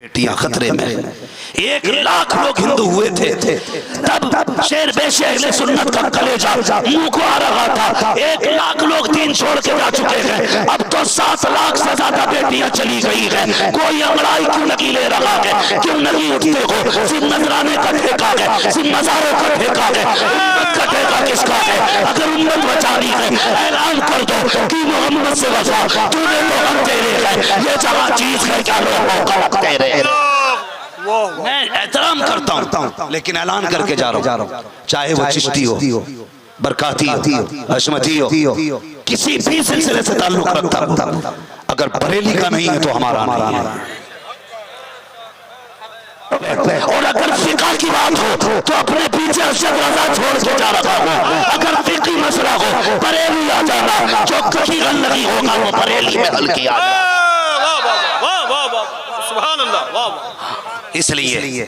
बेटियां खतरे में। 1 लाख लोग हिंदू हुए थे तब शेर बेशेर ने सुन्नत का कलेजा मुंह को आ रहा था। 1 लाख लोग दीन छोड़ के जा चुके हैं। अब तो 7 लाख से ज्यादा बेटियां चली गई हैं। कोई अंगड़ाई क्यों नहीं ले रहा है? क्यों नहीं उठते हो? सिर्फ नजराने का ठेका है, सिर्फ मजारों का ठेका है, उम्मत का ठेका किसका है? अगर उम्मत बचानी है ऐलान कर दो कि मोहम्मद से वफा तूने तो हम तेरे हैं। ये जहाँ चीज है क्या लोगों का तेरे। मैं एहतराम करता हूँ लेकिन ऐलान करके जा रहा हूँ, चाहे वो चिश्ती हो, बरकाती हो, हशमती हो, किसी भी सिलसिले से ताल्लुक रखता हो, अगर बरेली का नहीं है तो हमारा नहीं है। और अगर फिका की बात हो तो अपने पीछे अरशद रज़ा छोड़ के जा रहा हो। अगर फिकी मसला हो बरेली आ जाना, जो कहीं गल नहीं होगा वो बरेली में हल किया जाए। इसलिए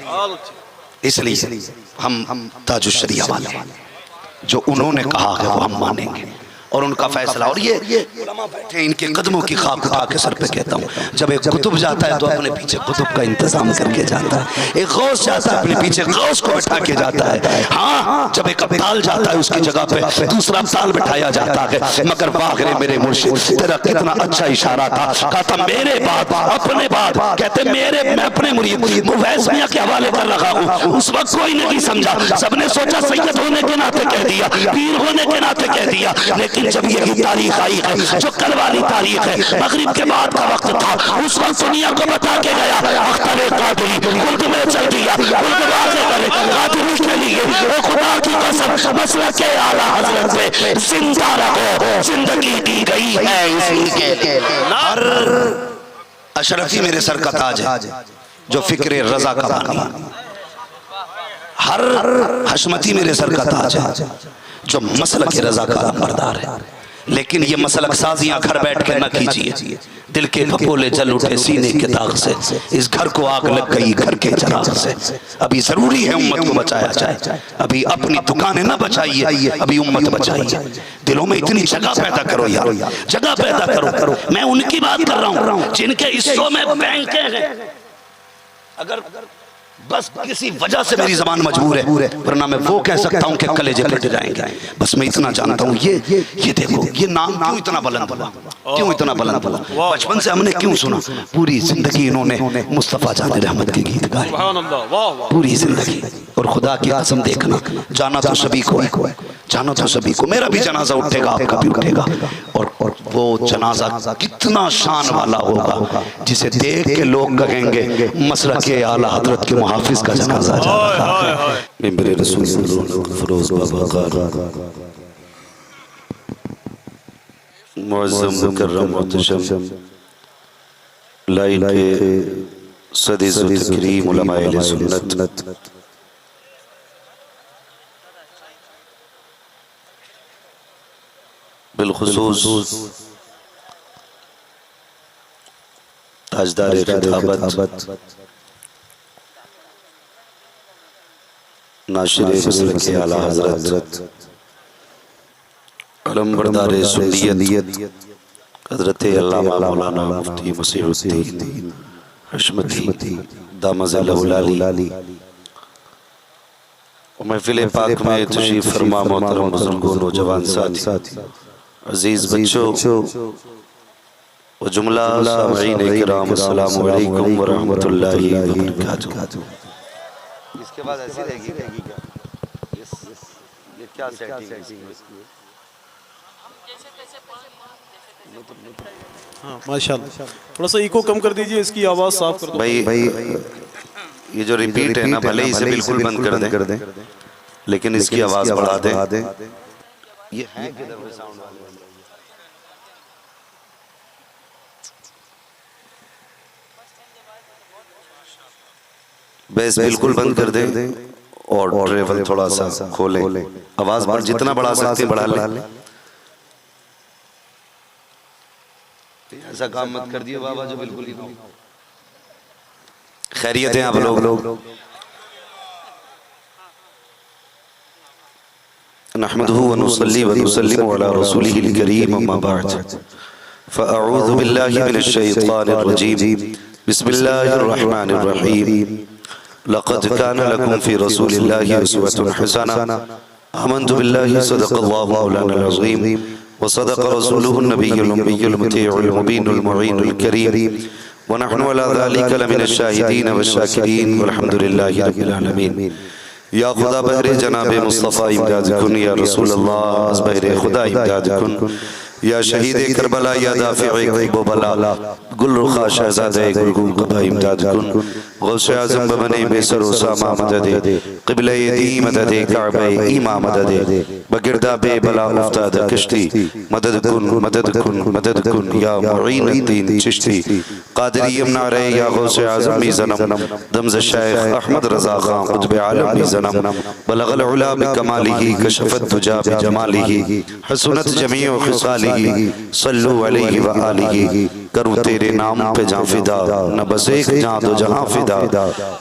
हम ताजुश शरिया वाले जो उन्होंने कहा है वो हम मानेंगे और उनका फैसला। और ये उलमा बैठे इनके कदमों की खाक उठा के सर पे कहता हूँ, जब एक कुतुब जाता है तो अपने पीछे कुतुब का इंतजाम करके जाता है। एक गौस जाता है अपने पीछे गौस को बैठा के जाता है। हाँ, जब एक अब्दाल जाता है उसकी जगह पे दूसरा अब्दाल बिठाया जाता है। मगर वाह मेरे मुर्शिद तेरा कितना अच्छा इशारा था। कहा था मेरे बाद अपने बाद, कहते मेरे मैं अपने मुरीद मुवैस मियां के हवाले कर रहा हूँ। उस वक्त कोई नहीं समझा, सबने सोचा सैयद होने के नाते कह दिया, पीर होने के नाते कह दिया। लेकिन जब यही तारीख आई है जो कल वाली तारीख है, मगरिब के बाद का वक्त था, उस वक्त दुनिया को बता के गया अख्तर कादरी मुल्क में चल दिया। मुल्क वाज़े करे कादरी के लिए वो खुदा की कसम मसला के आला हजरत से जिंदा रहो, जिंदगी दी गई है इसी के लिए। हर अशरफी मेरे सर का ताज है जो फिक्र रजा का बानी, हर हशमती मेरे सर का ताज है जो मसलक के रजा का बरदार है। लेकिन ये मसलक साजियां घर बैठ के न कीजिए, दिल के खपोले जल उठे सीने के दाग से, इस घर को आग लग गई घर के चराग से। अभी जरूरी है उम्मत को बचाया जाए, अभी अपनी दुकानें न बचाइए, अभी उम्मत बचाइए। दिलों में इतनी जगह पैदा करो यार, जगह पैदा करो। मैं उनकी बात कर रहा हूँ जिनके हिस्सों में बैंकें हैं। अगर बस किसी वजह से मेरी जबान मजबूर है, वरना मैं वो कह सकता हूँ कि कलेजे फट जाएंगे। बस मैं इतना जानता हूँ, ये देखो ये नाम क्यों इतना बुलंद हुआ, क्यों इतना बुलंद हुआ? बचपन से हमने क्यों सुना? पूरी जिंदगी इन्होंने मुस्तफा जाने रहमत के गीत गाए, पूरी जिंदगी। और खुदा की कसम देखना, जाना तो सभी को है, जानो तो सभी को। मेरा भी जनाजा उठेगा, आपका भी उठेगा। और वो जनाजा कितना शान वाला होगा जिसे देख के लोग कहेंगे मसलक के आला हजरत के मुहाफिज का जनाजा जा रहा है। मेरे रसूल फरोज बाबा का मुअज़्ज़म मुकर्रम मुहतशम लाइके सदी ज़ुल्करीम उलमाए अहले सुन्नत बिलखुसूस ताजदार खिताबत नाशिर मसलक के आला हजरत अलमबरदार सुन्नियत हजरत अल्लामा मौलाना मुफ्ती मसीहुद्दीन हशमती दामज़ल्लहुल आली महफिल पाक में तशरीफ फरमा मोहतरम बुजुर्गों, नौजवान साथी, अजीज बच्चों व जुमला सामईन किराम, अस्सलामु अलैकुम व रहमतुल्लाहि व बरकातुहू। इसके बाद ऐसी रहेगी क्या? ये क्या सेटिंग है इसकी? हाँ माशाल्लाह, थोड़ा सा इको कम कर दीजिए, इसकी आवाज़ साफ कर दो भाई। ये जो रिपीट है ना, भले इसे बिल्कुल बंद कर दें, लेकिन इसकी आवाज़ बढ़ा दें। ये है किधर वो साउंड वाले? बेस बिल्कुल बंद कर दें और ट्रेवल थोड़ा सा खोलें। आवाज़ जितना बढ़ा सकते हैं बढ़ा लें। ऐसा काम मत कर दिए बाबा जो बिल्कुल ही ना। खैरियत हैं आप लोग? नहमदुहु व नुसल्ली व नुसल्लिमु अला रसूलिहिल करीम, अम्मा बअद। फ़अऊज़ु बिल्लाहि मिनश शैतानिर रजीम, बिस्मिल्लाहिर्रहमानिर्रहीम। लक़द कान लकुम फ़ी रसूलिल्लाहि उस्वतुन हसना। आमन्तु बिल्लाहि सदक़ल्लाहु मौलाना अज़ीम व सदक़ रसूलुहुन नबियुल उम्मियुल मुतीउल मुबीनुल मुईनुल करीम व नहनु अला ज़ालिका लमिनश शाहिदीन वश-शाकिरीन वल्हम्दुलिल्लाहि रब्बिल आलमीन। या खुदा बहरे जनाब मुस्तफ़ा इमदाद कुन, या रसूल अल्लाह बहरे खुदा इमदाद कुन, या शहीद करबला, या दाफ़िए बला, गुल रुखा शहज़ादे गुल क़बा इमदाद कुन, गौसे आज़म बने बेसर उसामा मदद, क़िबले दी मदद, काबे ईमा मदद, बगिरदा बे बला उफ्ताद कश्ती, मदद कुन मदद कुन मदद कुन, या मुईनुद्दीन चिश्ती क़ादिरी यमनारे, या गौसे आज़म मीज़नम दमज़ शेख अहमद रज़ा ख़ान क़ुत्ब आलम मीज़नम, बलग़ल उला बिकमालिही कशफ़त दुजा बिजमालिही, हसनत जमीउ ख़िसालिही, सल्लु अलैहि व आलिही। करूँ तेरे नाम पे जाँ फिदा, न बस एक जाँ दो जहाँ फिदा,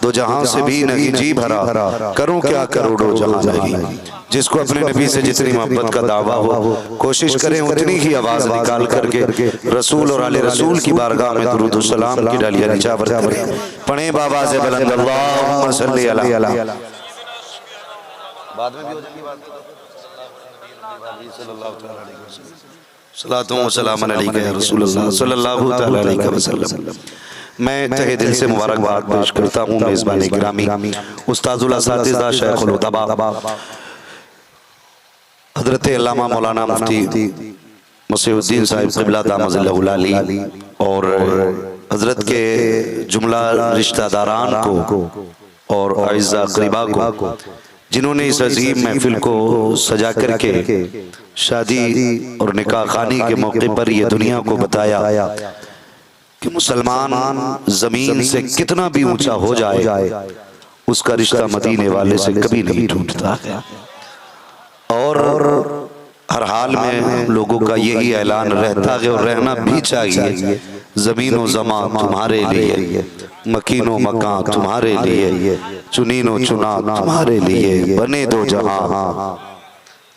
दो जहाँ से भी नहीं जी भरा, करूँ क्या करोड़ों जहाँ नहीं। जिसको अपने नबी से जितनी मोहब्बत का दावा हो, कोशिश करें उतनी ही आवाज़ निकाल करके रसूल और आले रसूल की बारगाह में दुरूद व सलाम की डालियाँ निछावर करें। पढ़ें बाबा से बुलंद अल्लाहुम्मा सल्ली अला। बाद में भी हो जाएगी बात। सल्लल्लाहु अलैहि रसूलुल्लाह सल्लल्लाहु तआला अलैहि वसल्लम। मैं तहे दिल से मुबारकबाद पेश करता हूँ मेज़बान गिरामी उस्ताजुल असातिज़ा शेखुल उदबा हज़रत अल्लामा मौलाना मुफ्ती मसीहुद्दीन साहिब क़िबला दामज़िल्लहुल आली और हज़रत के जुमला रिश्तेदारान को और आइज़ा क़रीबा को, जिन्होंने इस अजीम महफिल को सजा करके शादी और निकाह खानी के मौके पर ये दुनिया को बताया कि मुसलमान ज़मीन से कितना भी ऊंचा हो जाए उसका रिश्ता मदीने वाले से कभी नहीं टूटता है। और हर हाल में लोगों का यही ऐलान रहता है और रहना भी चाहिए, ज़मीन व ज़मा तुम्हारे लिए, मकीनो मकान तुम्हारे लिए, चुनीनो चुना तुम्हारे लिए, बने दो जहां,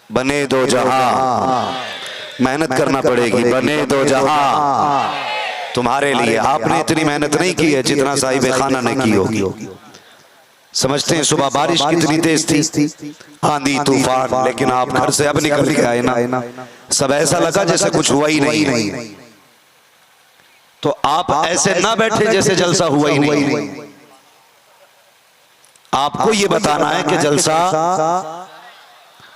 बने दो जहां, मेहनत करना पड़ेगी, बने दो जहां तुम्हारे लिए। आपने इतनी मेहनत नहीं की है जितना साहिब खाना ने की होगी। समझते हैं सुबह बारिश कितनी तेज थी, आंधी तूफान, लेकिन आप घर से अब निकल के आए ना, सब ऐसा लगा जैसे कुछ हुआ ही नहीं। तो आप ऐसे ना बैठे जैसे जलसा हुआ ही नहीं। आपको ये बताना है कि जलसा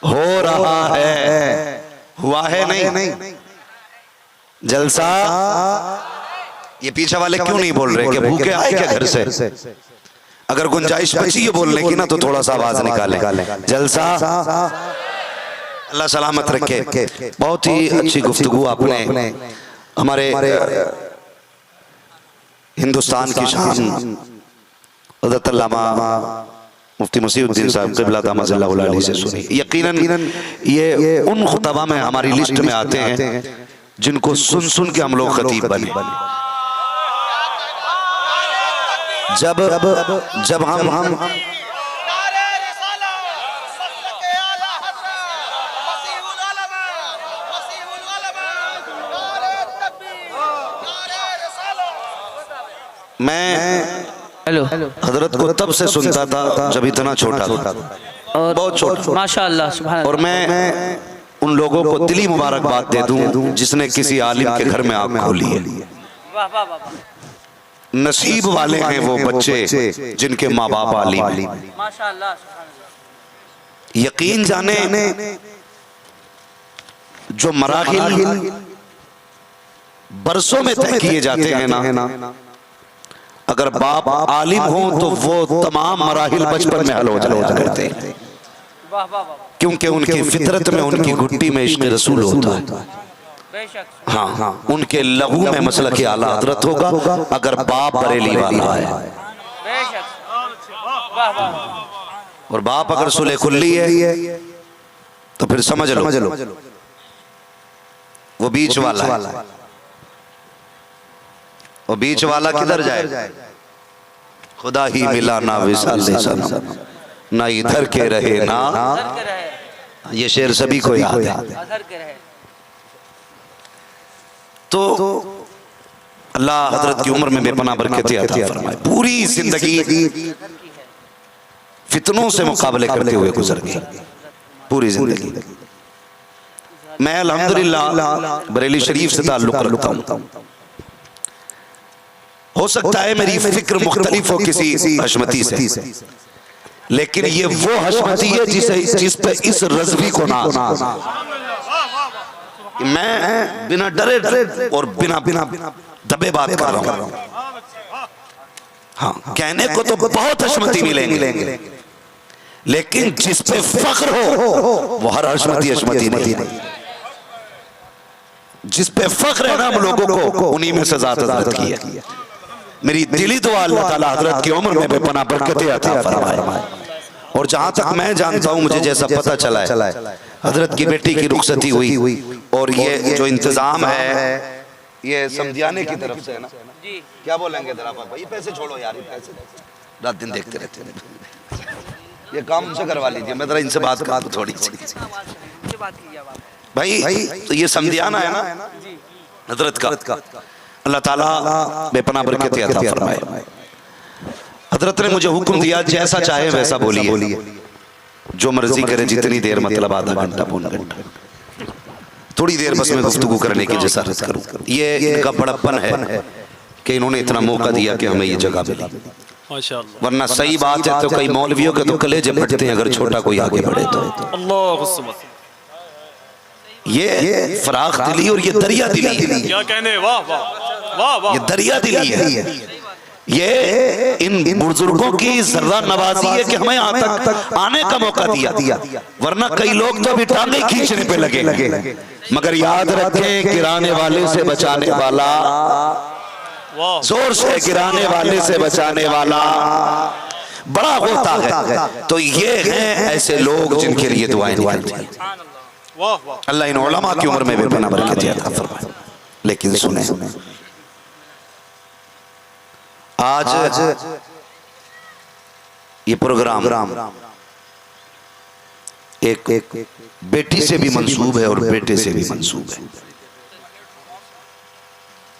हो रहा है, हुआ है नहीं। जलसा, ये पीछे वाले क्यों नहीं बोल रहे कि भूखे आए क्या घर से? अगर गुंजाइश बची है बोलने की ना तो थोड़ा सा आवाज निकालें। जलसा, अल्लाह सलामत रखे। बहुत ही अच्छी गुफ्तगू आपने हमारे हिंदुस्तान की शान हज़रत अल्लामा मुफ्ती मसीहुद्दीन साहब क़िबला दामज़िल्लहुल आली से सुनी। यकीनन ये उन खुतबा में हमारी लिस्ट में आते हैं जिनको सुन सुन के हम लोग खतीब बने। जब हम मैं हजरत को तब से सुनता था जब इतना छोटा था, बहुत छोटा माशाअल्लाह सुभान। और मैं उन लोगों को दिली मुबारकबाद दे दूं जिसने किसी आलिम के घर में आँख खोली है। नसीब वाले हैं वो बच्चे जिनके माँ बाप आलिम हैं। यकीन जाने जो मराहिल बरसों में तय किए जाते हैं ना, अगर बाप आलिम हो तो वो तमाम मराहिल बचपन में हल हो जाया करते हैं, क्योंकि उनकी फितरत में, उनकी घुट्टी में इश्क़ रसूल होता है। हाँ, उनके लहू में मसलक आला हज़रत होगा अगर बाप बरेली वाला है। और बाप अगर सुले खुल्ली है तो फिर समझ लो वो बीच वाला है। वो बीच वाला किधर जाए? खुदा ही मिला ना विसाल सनम, ना इधर के रहे ना। ये शेर सभी को याद है। तो अल्लाह हजरत की उम्र में बेपनाह बरकतें अता फरमाए। पूरी जिंदगी फितनों से मुकाबले करते हुए गुजर गई, पूरी जिंदगी। मैं अल्हम्दुलिल्लाह बरेली शरीफ से ताल्लुक रखता हूँ। हो सकता है मेरी फिक्र मुख्तलिफ हो किसी हशमती से, लेकिन ये वो हशमती है जिस पे इस रज़वी को नाज। मैं बिना डरे और बिना दबे बात कर रहा हूँ। हाँ, कहने को तो बहुत हशमती मिलेंगे, लेकिन जिस पे फख्र हो वो हर हशमती नहीं। जिस पे फख्र है ना हम लोगों को, उन्हीं में से ज़ात हज़रत की है। मेरी दिली दुआ अल्लाह ताला हज़रत की उम्र में बेपनाह बरकतें अता फरमाए। और जहाँ तक मैं जानता हूँ, मुझे जैसा पता चला है, हज़रत की बेटी की रुखसती हुई और ये जो इंतज़ाम है ये समझाने की तरफ से है ना। क्या बोलेंगे जरा भाई, ये पैसे छोड़ो यार, ये पैसे रात दिन देखते रहते हैं, ये काम मुझसे करवा लीजिए। मैं जरा इनसे बात करूँ थोड़ी सी भाई। तो ये समझाना है ना हजरत का, अल्लाह ताला बेपनाह बरकतें अता फरमाए। हजरत ने मुझे हुक्म दिया, जैसा चाहे वैसा बोलिए, जो मर्जी करे, जितनी देर, मतलब आधा घंटा पौन घंटा, थोड़ी देर बस मैं गुफ्तगू करने की जसारत करूं। ये इनका बड़प्पन है कि इन्होंने इतना मौका दिया कि हमें ये जगह मिली, माशाअल्लाह। वरना सही बात है तो कई मौलवियों के तो कलेजे फटते हैं अगर छोटा कोई आगे बढ़े तो। अल्लाह, ये फराख दिली और ये दरिया दिली, क्या कहने, वाह वाह वाह वाह, ये दरिया दिली है। ये इन बुजुर्गों की जर्रा नवाजी है कि हमें यहाँ तक आने का मौका दिया, वरना कई लोग तो अभी टांगे खींचने पे लगे। मगर याद रखें, गिराने वाले से बचाने वाला, जोर से गिराने वाले से बचाने वाला बड़ा होता है। तो ये हैं ऐसे लोग जिनके लिए दुआएं निकलती हैं। अल्लाह इन उलमा की उम्र में बेपनाह बरकतें अता फरमाए। लेकिन सुने, आज ये प्रोग्राम एक बेटी से भी मंसूब है और बेटे से भी मंसूब है।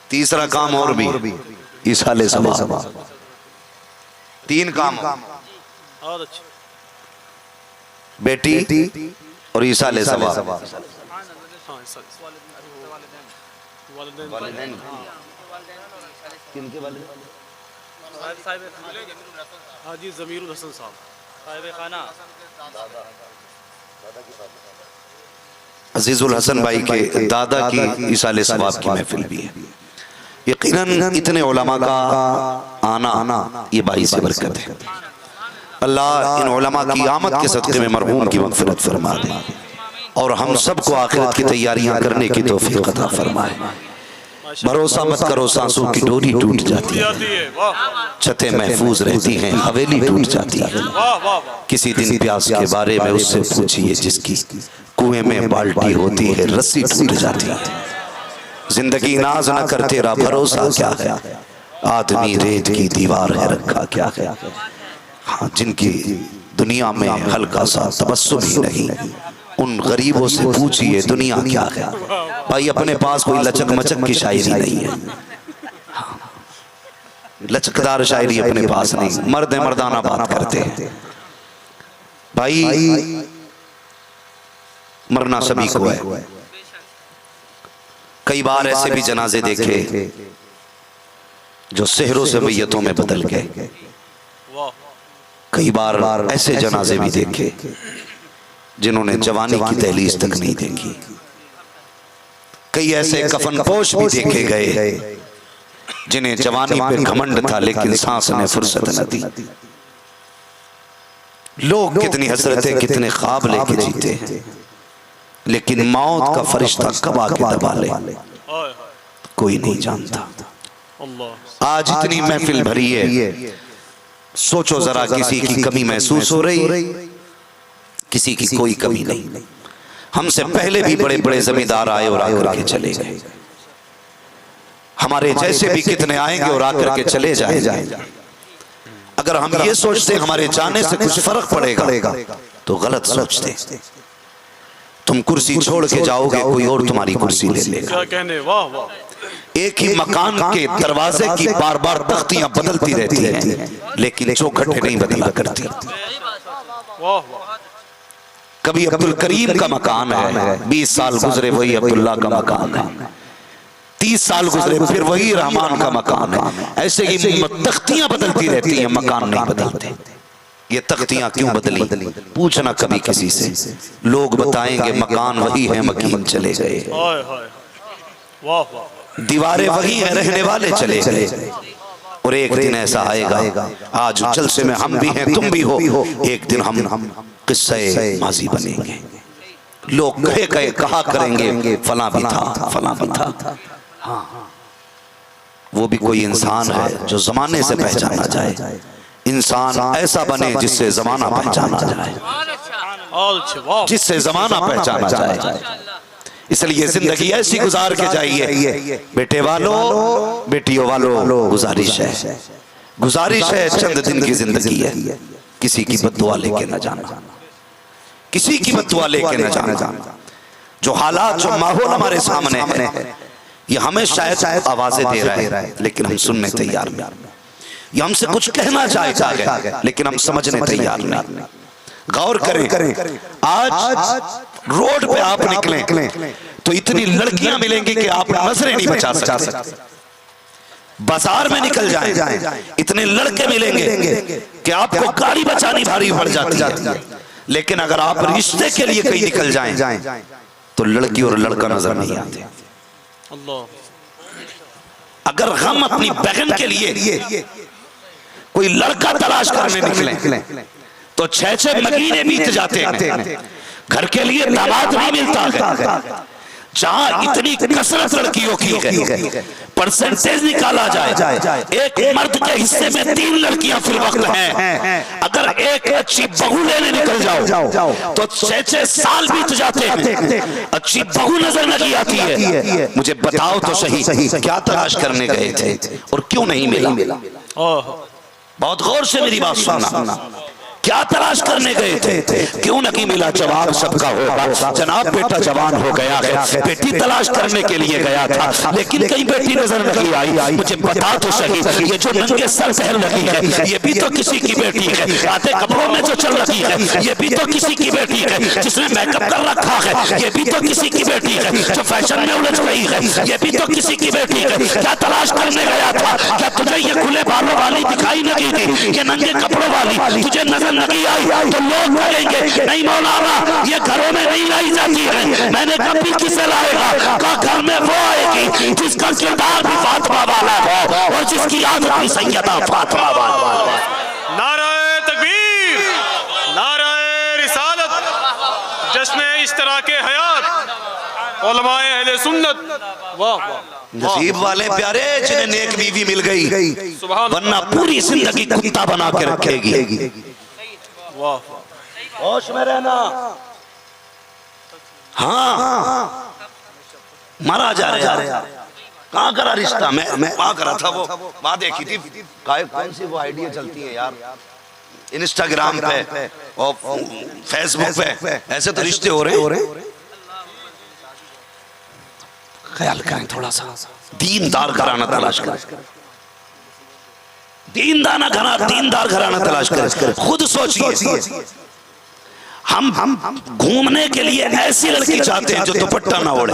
तीसरा काम और भी, इसाले सवाब। तीन काम, बेटी और इसाले सवाब। हाजी ज़मीरुल हसन साहब, अजीजुल हसन भाई के दादा की इसाले सवाब की महफिल भी है। यकीनन इतने उलमा का आना ये बाईस बरकत है। अल्लाह इन उलमा की आमद के सदक़े में मरहूम की मग़फ़िरत फरमा दे और हम सबको आखिरत की तैयारियां करने की तौफ़ीक़ अता फरमाए। भरोसा मत करो, सांसों की डोरी टूट जाती है, छतें महफूज रहती हैं, हवेली टूट जाती है। किसी दिन प्यास के बारे में उससे पूछिए जिसकी कुएं में बाल्टी होती है, रस्सी टूट जाती है। जिंदगी नाज न कर, तेरा भरोसा क्या है, आदमी रेत की दीवार है, रखा क्या है। हाँ, जिनकी दुनिया में हल्का सा तबस्सुम ही नहीं, उन गरीबों से पूछिए दुनिया क्या है। भाई अपने पास कोई लचक मचक की शायरी नहीं है, लचकदार शायरी अपने पास नहीं, मर्द मर्दाना बात करते हैं। भाई मरना सभी को है। कई बार ऐसे भी जनाजे देखे जो सेहरों से मैयतों में बदल गए। कई बार ऐसे जनाजे भी देखे जिन्होंने जवानी की दहलीज तक नहीं देखी। कई ऐसे कफन पोश भी देखे गए जिन्हें जवानी पे घमंड था लेकिन सांस ने फुर्सत न दी। लोग कितनी हसरतें, कितने ख्वाब लेके जीते हैं, लेकिन मौत का फरिश्ता कब आके दबा ले कोई नहीं जानता। आज इतनी महफिल भरी है, सोचो जरा, किसी की कमी महसूस हो रही, किसी की कोई कमी नहीं। हमसे पहले भी बड़े बड़े जमींदार आए और आकर के चले गए, हमारे जैसे भी कितने आएंगे और आकर के चले जाएंगे। अगर हम ये सोचते हमारे जाने से कुछ फर्क पड़ेगा तो गलत सोचते। तुम कुर्सी छोड़ के जाओगे, कोई और तुम्हारी कुर्सी ले लेगा। क्या कहने, वाह वाह। एक ही मकान के दरवाजे की बार बार तख्तियां बदलती रहती हैं, लेकिन चौखटें नहीं बदला करती। कभी अब्दुल करीम का मकान है, 20 साल गुजरे वही अब्दुल्ला का मकान है, 30 साल गुजरे फिर वही रहमान का मकान है। ऐसे ही तख्तियां बदलती रहती हैं, मकान नहीं बदलते। ये तख्तियां क्यों बदली? पूछना कभी किसी से, लोग बताएंगे मकान वही है, मकीन चले गए, दीवारें वही हैं, रहने वाले चले गए। और एक दिन ऐसा आएगा, आज जलसे में हम भी हैं, तुम भी हो, एक दिन हम किस्से माजी बनेंगे। लोग कहे कहे कहा करेंगे फला भी था, फला भी था। हाँ, वो भी कोई इंसान है जो जमाने से पहचाना जाए। इंसान ऐसा बने जिससे जमाना पहचाना जाए, जिससे जमाना पहचाना जाए। इसलिए जिंदगी ऐसी गुजार के जाइए। बेटे वालों, बेटियों वालों, गुजारिश है, चंद दिन की जिंदगी है, किसी की बद्दुआ लेके न जाना, किसी की बद्दुआ लेके न जाना। जो हालात, जो माहौल हमारे सामने है, ये हमें शायद आवाजें दे रहा है, लेकिन हम सुनने तैयार नहीं। ये हमसे कुछ कहना चाहता है, लेकिन हम समझने तैयार नहीं। गौर करें, आज रोड पे आप निकलें तो इतनी लड़कियां मिलेंगी कि आप नजरें नहीं बचा सकते। बाजार में निकल जाएं, इतने लड़के मिलेंगे कि आपको गाड़ी बचानी भारी पड़ जाती है। लेकिन अगर आप रिश्ते के लिए कहीं निकल जाएं तो लड़की और लड़का नजर नहीं आते। अगर हम अपनी बहन के लिए कोई लड़का तलाश करने निकले तो 6-6 महीने बीत जाते हैं, घर के लिए दामाद नहीं मिलता है। जहां इतनी कसरत लड़कियों की है, परसेंटेज निकाला जाए, एक मर्द के हिस्से में 3 लड़कियां फिर वक्त हैं। अगर एक अच्छी बहू लेने निकल जाओ तो 6-6 साल बीत जाते हैं, अच्छी बहू नजर नहीं आती है। मुझे बताओ तो सही, क्या तलाश करने गए थे और क्यों नहीं मिला? बहुत गौर से मेरी बात सुनना, क्या तलाश करने गए थे, क्यों नहीं मिला? जवाब सबका होगा, जनाब बेटा जवान हो गया है, बेटी तलाश करने के लिए गया था, लेकिन कहीं बेटी नजर नहीं आई। मुझे बता तो सही, ये जो नंगे सर पहन रही है, ये भी तो किसी की बेटी है। आधे कपड़ों में जो चल रही है, ये भी तो किसी की बेटी है। जिसने मेकअप कर रखा है, ये भी तो किसी की बेटी है। जो फैशन में उलझ गई है, ये भी तो किसी की बेटी है। क्या तलाश करने गया था? क्या तुझे ये खुले बालों वाली दिखाई नहीं थी? ये नंगे कपड़ों वाली तुझे नजर नहीं आई? तो लोग कहेंगे नहीं मौलाना, ये घरों में नहीं लाई जाती है। मैंने कभी किसे लाएगा? का घर में वो आएगी जिसका किरदार भी फातिमा वाला हो और जिसकी आदत भी सैयदा फातिमा वाला हो। नाराए तकबीर, नाराए रिसालत, जश्न इश्तराके हयात, उलमाए अहले सुन्नत। वाह वाह, नसीब वाले प्यारे जिन्हें नेक बीवी मिल गई, वरना पूरी जिंदगी कुत्ता बना के रखेगी। होश में रहना। हाँ, मारा जा रहा है। कहाँ करा रिश्ता? मैं वहां करा था, वो वहां देखी थी। कौन सी वो आइडिया चलती है यार, इंस्टाग्राम पे और फेसबुक पे, ऐसे तो रिश्ते हो रहे। ख्याल करें थोड़ा सा, दीनदार घराना तलाश करें, दीनदार घराना तलाश करें। खुद सोचिए, हम घूमने के लिए ऐसी लड़की चाहते हैं जो दुपट्टा ना ओढ़े,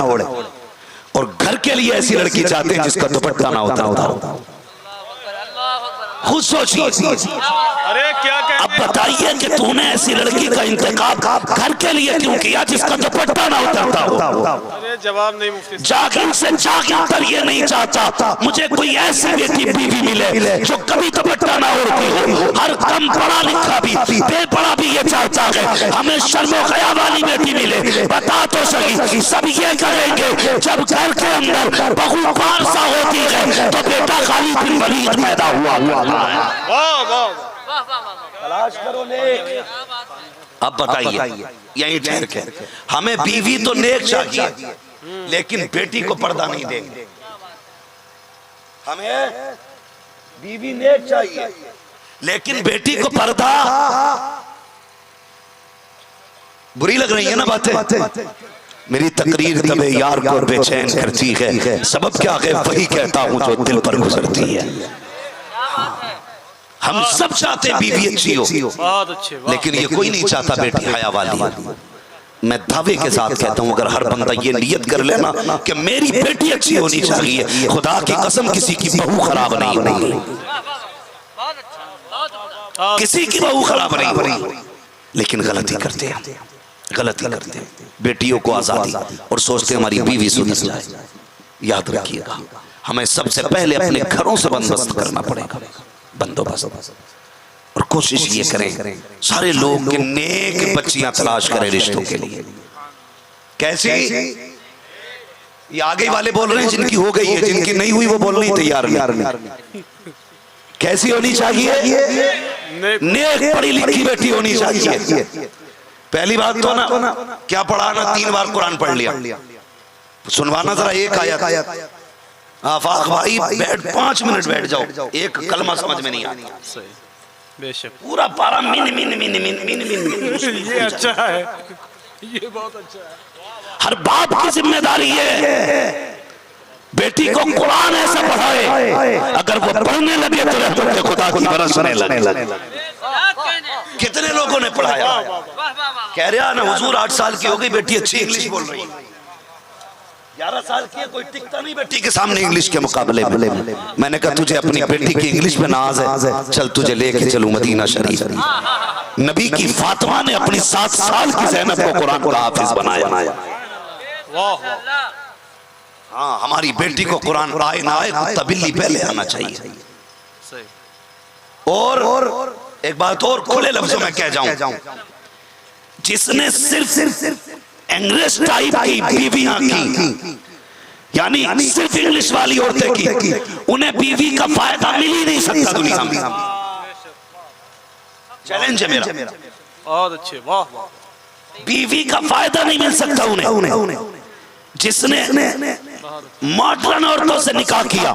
और घर के लिए ऐसी लड़की चाहते हैं जिसका दुपट्टा ना होता। खुद सोचिए। अरे क्या अब बताइए कि तूने ऐसी लड़की का इंतखाब घर के लिए क्यों किया जिसका दुपट्टा ना उतरता हो? अरे जवाब नहीं मुफ्ती। जागिर से जागिर तर ये नहीं चाहता मुझे कोई ऐसी बेटी बीवी मिले जो कभी दुपट्टा ना ओढ़ती हो। हर कम पढ़ा लिखा भी, बेपढ़ा भी ये चाहता है हमें शर्मो हया वाली बेटी मिले। बता तो सही, सब ये करेंगे जब घर के अंदर बहू पारसा होती है तो बेटा खालिद बिन वलीद पैदा हुआ। वाह वाह, तलाश करो नेक। अब बताइए, यही ठहर के हमें बीवी तो नेक चाहिए, लेकिन बेटी को पर्दा नहीं देंगे। हमें बीवी नेक चाहिए, लेकिन बेटी को पर्दा। बुरी लग रही है ना बातें? मेरी तकरीर तबे यार को बेचैन करती है, सबब क्या है वही कहता हूँ जो दिल पर गुजरती है। हम सब चाहते बीवी अच्छी हो, बहुत अच्छे, वाह। लेकिन ये कोई नहीं चाहता बेटी हया वाली। मैं दावे के साथ कहता हूँ, अगर हर बंदा ये नियत कर लेना कि मेरी बेटी अच्छी होनी चाहिए, खुदा की कसम किसी की बहू खराब नहीं होगी, किसी की बहू खराब नहीं होगी। लेकिन गलती करते हैं, गलती करते हैं, बेटियों को आजादी और सोचते हमारी बीवी सुधर जाए। याद रखिएगा, हमें सबसे पहले अपने घरों से बंदोबस्त करना पड़ेगा, बंदोबस्त। और कोशिश ये करें सारे लोग कि नेक बच्चियां तलाश करें रिश्तों के लिए। कैसी? ये आगे वाले बोल रहे हैं जिनकी हो गई है, जिनकी नहीं हुई वो बोलने ही तैयार नहीं। कैसी होनी चाहिए? नेक पढ़ी लिखी बेटी होनी चाहिए। पहली बात तो ना क्या पढ़ा ना, 3 बार कुरान पढ़ लिया। सुनवाना जरा एक आयत। आफाक भाई बैठ 5 मिनट बैठ जाओ, एक कलमा समझ में नहीं आता। सही, बेशक। पूरा पारा मिन मिन मिन मिन मिन मिन। ये अच्छा है, ये बहुत अच्छा है। हर बाप की जिम्मेदारी है बेटी को कुरान ऐसा पढ़ाए, अगर वो पढ़ने लगे तो रहमत खुदा की बरसने लगे। कितने लोगों ने पढ़ाया? कह रहा ना हुजूर 8 साल की हो गई बेटी अच्छी इंग्लिश बोल रही है, 11 साल की है, कोई टिकता नहीं बेटी के सामने इंग्लिश के मुकाबले में। मैंने कहा तुझे अपनी बेटी की इंग्लिश में नाज है, चल तुझे लेके चलूं मदीना शरीफ। नबी की फातिमा ने अपनी 7 साल की ज़ैनब को कुरान का हाफिज बनाया। वाह, हाँ, हमारी बेटी को कुरान आए ना आए कुत्ता बिल्ली पहले आना चाहिए। सही। और एक बात और खुले लफ्जों में कह जाऊं, जिसने सिर्फ इंग्लिश टाइप की बीवियां की, यानी सिर्फ इंग्लिश वाली औरतें की, उन्हें बीवी का फायदा मिल ही नहीं सकता दुनिया में। चैलेंज है मेरा, बहुत अच्छे, वाह वाह। बीवी का फायदा नहीं मिल सकता उन्हें। जिसने मॉडर्न औरतों से निकाह किया,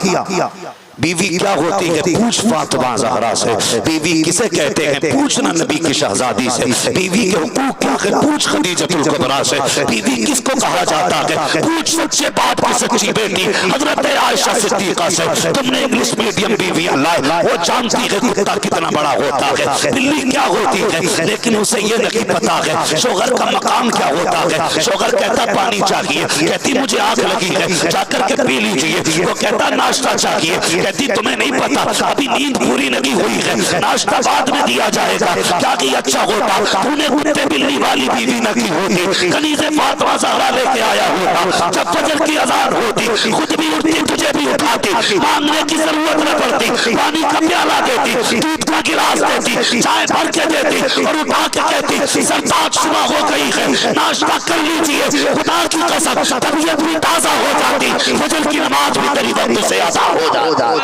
बीवी क्या होती है पूछ फातिमा ज़हरा से। बीवी किसे कहते हैं पूछना नबी की शहजादी से। बीवी के हुकूक क्या है पूछ खदीजतुल कुबरा से। बीवी किसको कहा जाता है पूछ सच्चे बाप की सच्ची बेटी हजरत आयशा सिद्दीका से। तुमने इंग्लिश मीडियम बीवियां लाई, वो जानती है कुत्ता कितना बड़ा होता है, बिल्ली क्या होती है, लेकिन उसे ये नहीं पता है शोहर का मकाम क्या होता है। शोहर कहता पानी चाहिए, कहती मुझे आग लगी है, जाकर के पी लीजिए। वो कहता नाश्ता चाहिए, कहती तुम्हें नहीं पता अभी नींद पूरी नहीं हुई है, नाश्ता बाद में दिया जाएगा। क्या कि अच्छा होता तूने कुत्ते बिल्ली वाली बीवी न की होती, कनीज़े फातिमा ज़हरा लेके आया होता। जब फजर की अज़ान होती खुद भी उठती, तुझे भी उठाती, मांगने की जरूरत न पड़ती, पानी का प्याला देती, दूध का गिलास देती, चाय भर के देती और उठा के कहती सरताज सुबह हो गई है, नाश्ता कर लीजिए। खुदा की कसम तबीयत भी ताज़ा हो जाती, फजर की नमाज भी तेरी वक्त से अदा हो जाती।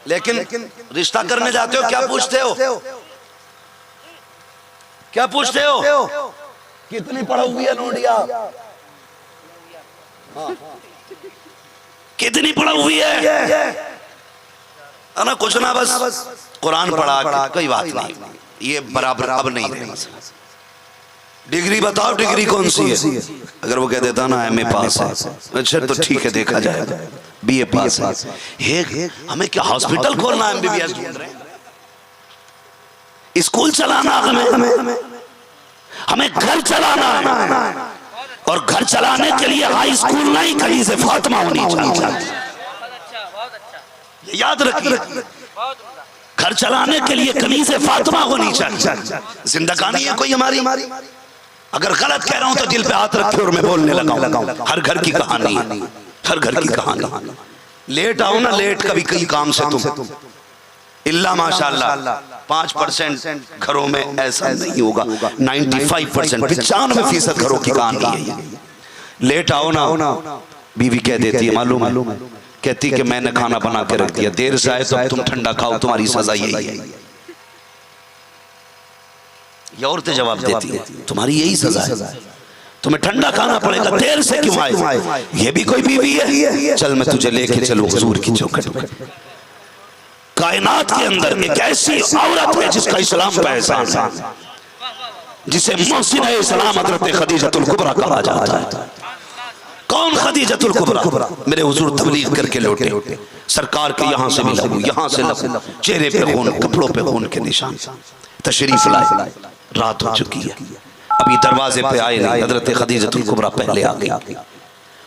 लेकिन रिश्ता करने जाते हो क्या पूछते हो? क्या पूछते हो? कितनी पढ़ी हुई है नोडिया? कितनी पढ़ी हुई है ना? कुछ ना बस कुरान पढ़ा, कोई बात नहीं, ये बराबर अब नहीं रहेगा। डिग्री बताओ, डिग्री कौन सी है? अगर वो कह देता ना एमए पास है, अच्छा तो ठीक है देखा जाएगा, बीए पास है। हमें क्या हॉस्पिटल खोलना है, एमबीबीएस ढूंढ रहे हैं, स्कूल चलाना हमें घर चलाना है। और घर चलाने के लिए हाई स्कूल नहीं कनीज़े फातिमा होनी चाहिए, याद रखिए। घर चलाने के लिए कनीज़े फातिमा होनी चाहिए। जिंदगानी है कोई हमारी। अगर गलत कह रहा हूं तो दिल पे हाथ रखे और मैं बोलने लगा। हर घर की कहानी है, हर घर की कहानी। लेट आओ ना, लेट कभी कई काम से तुम इल्ला माशाअल्लाह 5% घरों में ऐसा नहीं होगा, 95% 95% घरों की कहानी है। लेट आओ ना, बीवी कह देती है मालूम है, कहती कि मैंने खाना बना के रख दिया, देर से आए तो अब तुम ठंडा खाओ, तुम्हारी सजा यही है। ये औरतें जवाब देती है तुम्हारी यही सजा है, तुम्हें ठंडा खाना पड़ेगा, देर से क्यों आए? ये भी कोई बीवी है? चल मैं तुझे लेके चलूं हुजूर की चौखट पे। कायनात के अंदर एक ऐसी औरत है जिसका इस्लाम का एहसान है। जिसे मोहसिन इस्लाम हज़रत खदीजतुल कुबरा कहा जाता है। कौन खदीजतुल कुबरा? मेरे हुजूर तबलीग करके लौटे, सरकार के यहाँ से भी लगू, यहाँ से लगू, चेहरे पे खून, कपड़ों पे खून के निशान, तशरीफ लाए। रात हो चुकी है, अभी दरवाजे पे आए नहीं, हज़रत खदीजतुल कुबरा पहले आ गई।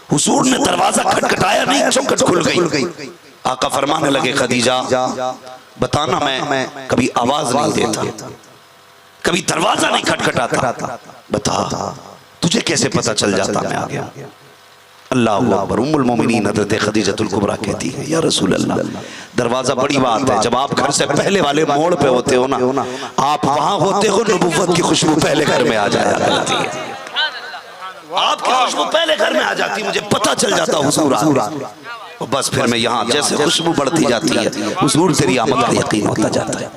हुजूर ने दरवाजा खटखटाया नहीं, चौखट खुल गई। आका फरमाने लगे, खदीजा बताना, मैं कभी आवाज नहीं देता, कभी दरवाजा नहीं खटखटाता, बता तुझे कैसे पता चल जाता मैं आ गया? अल्लाह अकबर। उम्मुल मोमिनीन हज़रत खदीजतुल कुबरा कहती है, या रसूल अल्लाह, दरवाजा बड़ी बात है। जब आप घर से पहले वाले मोड़ पे होते हो ना, आप वहां होते हो, नबुव्वत की खुशबू पहले घर में आ जाया करती है, आपकी खुशबू पहले घर में आ जाती, मुझे पता चल जाता हुजूर आ रहे। और बस फिर मैं यहाँ जैसे खुशबू बढ़ती जाती है, हुजूर तेरी आमद का यकीन होता जाता है,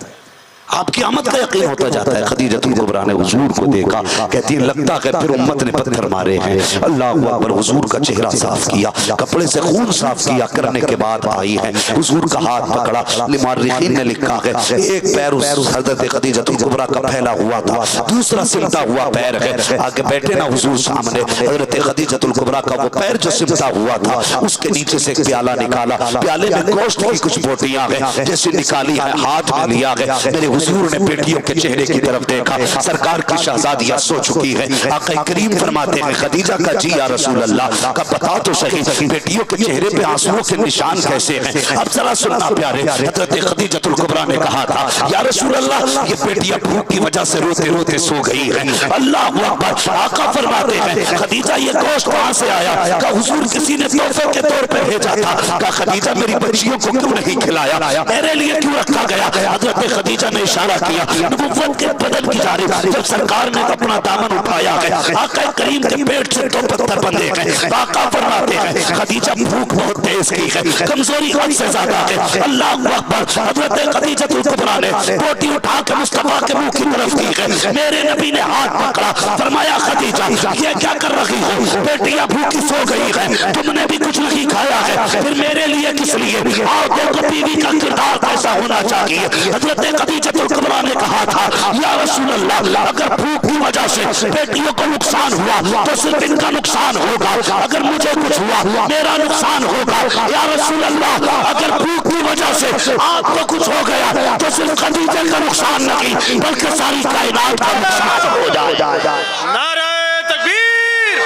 आपकी आमद का यकीन होता जाता है। खदीजतुल कुबरा ने हुजूर को देखा, कहती है लगता है फिर उम्मत ने पत्थर मारे हैं। अल्लाह अकबर। हुजूर का चेहरा साफ किया, कपड़े से खून साफ किया, करने के बाद आई है, हुजूर का हाथ पकड़ा। मुअर्रिखीन ने लिखा है एक पैर उस हज़रत खदीजतुल कुबरा का फैला हुआ था, दूसरा सिमटा हुआ पैर है। आगे बैठे ना हुजूर सामने, हज़रत खदीजतुल कुबरा का वो पैर जो सिमटा हुआ था, उसके नीचे से एक प्याला निकाला, प्याले में गोश्त की कुछ बोटियां हैं, जैसे निकाली है, हाथ में लिया है। मेरे हुजूर ने बेटियों के चेहरे की तरफ देखा, सरकार की शहजादियां सो चुकी है। आका करीम फरमाते हैं, खदीजा का जी या रसूल अल्लाह का बता तो सही, बेटियों के चेहरे पे आंसुओं के निशान कैसे हैं? अब जरा सुनना प्यारे, हज़रत खदीजतुल कुबरा ने कहा था, या रसूल अल्लाह ये बेटियां भूख की वजह से रोते रोते सो गई हैं। अल्लाह अकबर। आका फरमाते हैं, खदीजा ये गोश्त कहां से आया? का हुजूर किसी ने तोहफे के तौर पे भेजा था। का खदीजा मेरी बच्चियों को क्यों नहीं खिलाया, मेरे लिए क्यों रखा गया? हज़रत खदीजा ने इशारा किया, नबुव्वत के बदन की जानिब। जब सरकार ने अपना दामन उठाया है, आका करीम के पेट से 2 पत्थर बंधे हैं। आका फरमाते हैं, खदीजा भूख बहुत तेज की है, कमजोरी हद से ज्यादा है। अल्लाह अकबर। हज़रत खदीजतुल कुबरा ने रोटी उठा के मुस्तफा के मुंह की तरफ दी है। मेरे नबी ने हाथ पकड़ा, फरमाया खदीजा ये क्या कर रही हो? बेटियां भूखी सो गई है, तुमने भी कुछ नहीं खाया है, फिर मेरे लिए किस लिए? आओ देखो बीवी का किरदार कैसा होना चाहिए। हज़रत खदीजतुल कुबरा ने कहा था, या रसूल अल्लाह अगर भूख की वजह से बेटियों को नुकसान हुआ तो सिर्फ इनका नुकसान होगा, अगर मुझे कुछ हुआ मेरा नुकसान होगा। या रसूल अल्लाह अगर भूख की वजह से आपको कुछ हो गया तो सिर्फ खदीजा का नुकसान नहीं बल्कि सारी कायनात का नुकसान हो जाएगा। नारे तकबीर,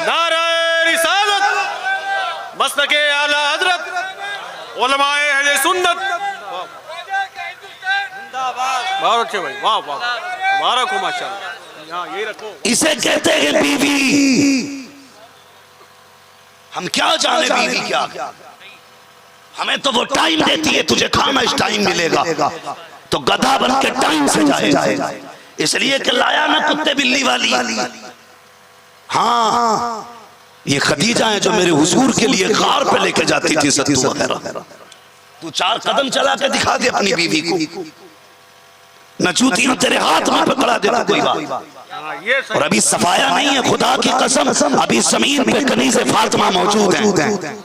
नारे रिसालत, मसलके आला हजरत, उलमाए अहले सुन्नत। बहुत अच्छे भाई, वाह वाह, मुबारक हो माशाअल्लाह। यहाँ यही रखो। इसे कहते हैं बीवी। हम क्या जाने बीवी क्या, हमें तो वो टाइम देती है, तुझे खामोश टाइम मिलेगा तो गधा बन के टाइम से जाएगा। इसलिए कि लाया ना कुत्ते बिल्ली वाली। हाँ ये खदीजा है जो मेरे हुजूर के लिए कार पे लेके जाती थी सत्तू वगैरह। तू 4 कदम चला के दिखा दे अपनी बीवी को, न जूती तेरे हाथ में पकड़ा देता कोई बात। और अभी सफाया नहीं है, खुदा की कसम, अभी जमीन पे कनीज़े फातिमा मौजूद हैं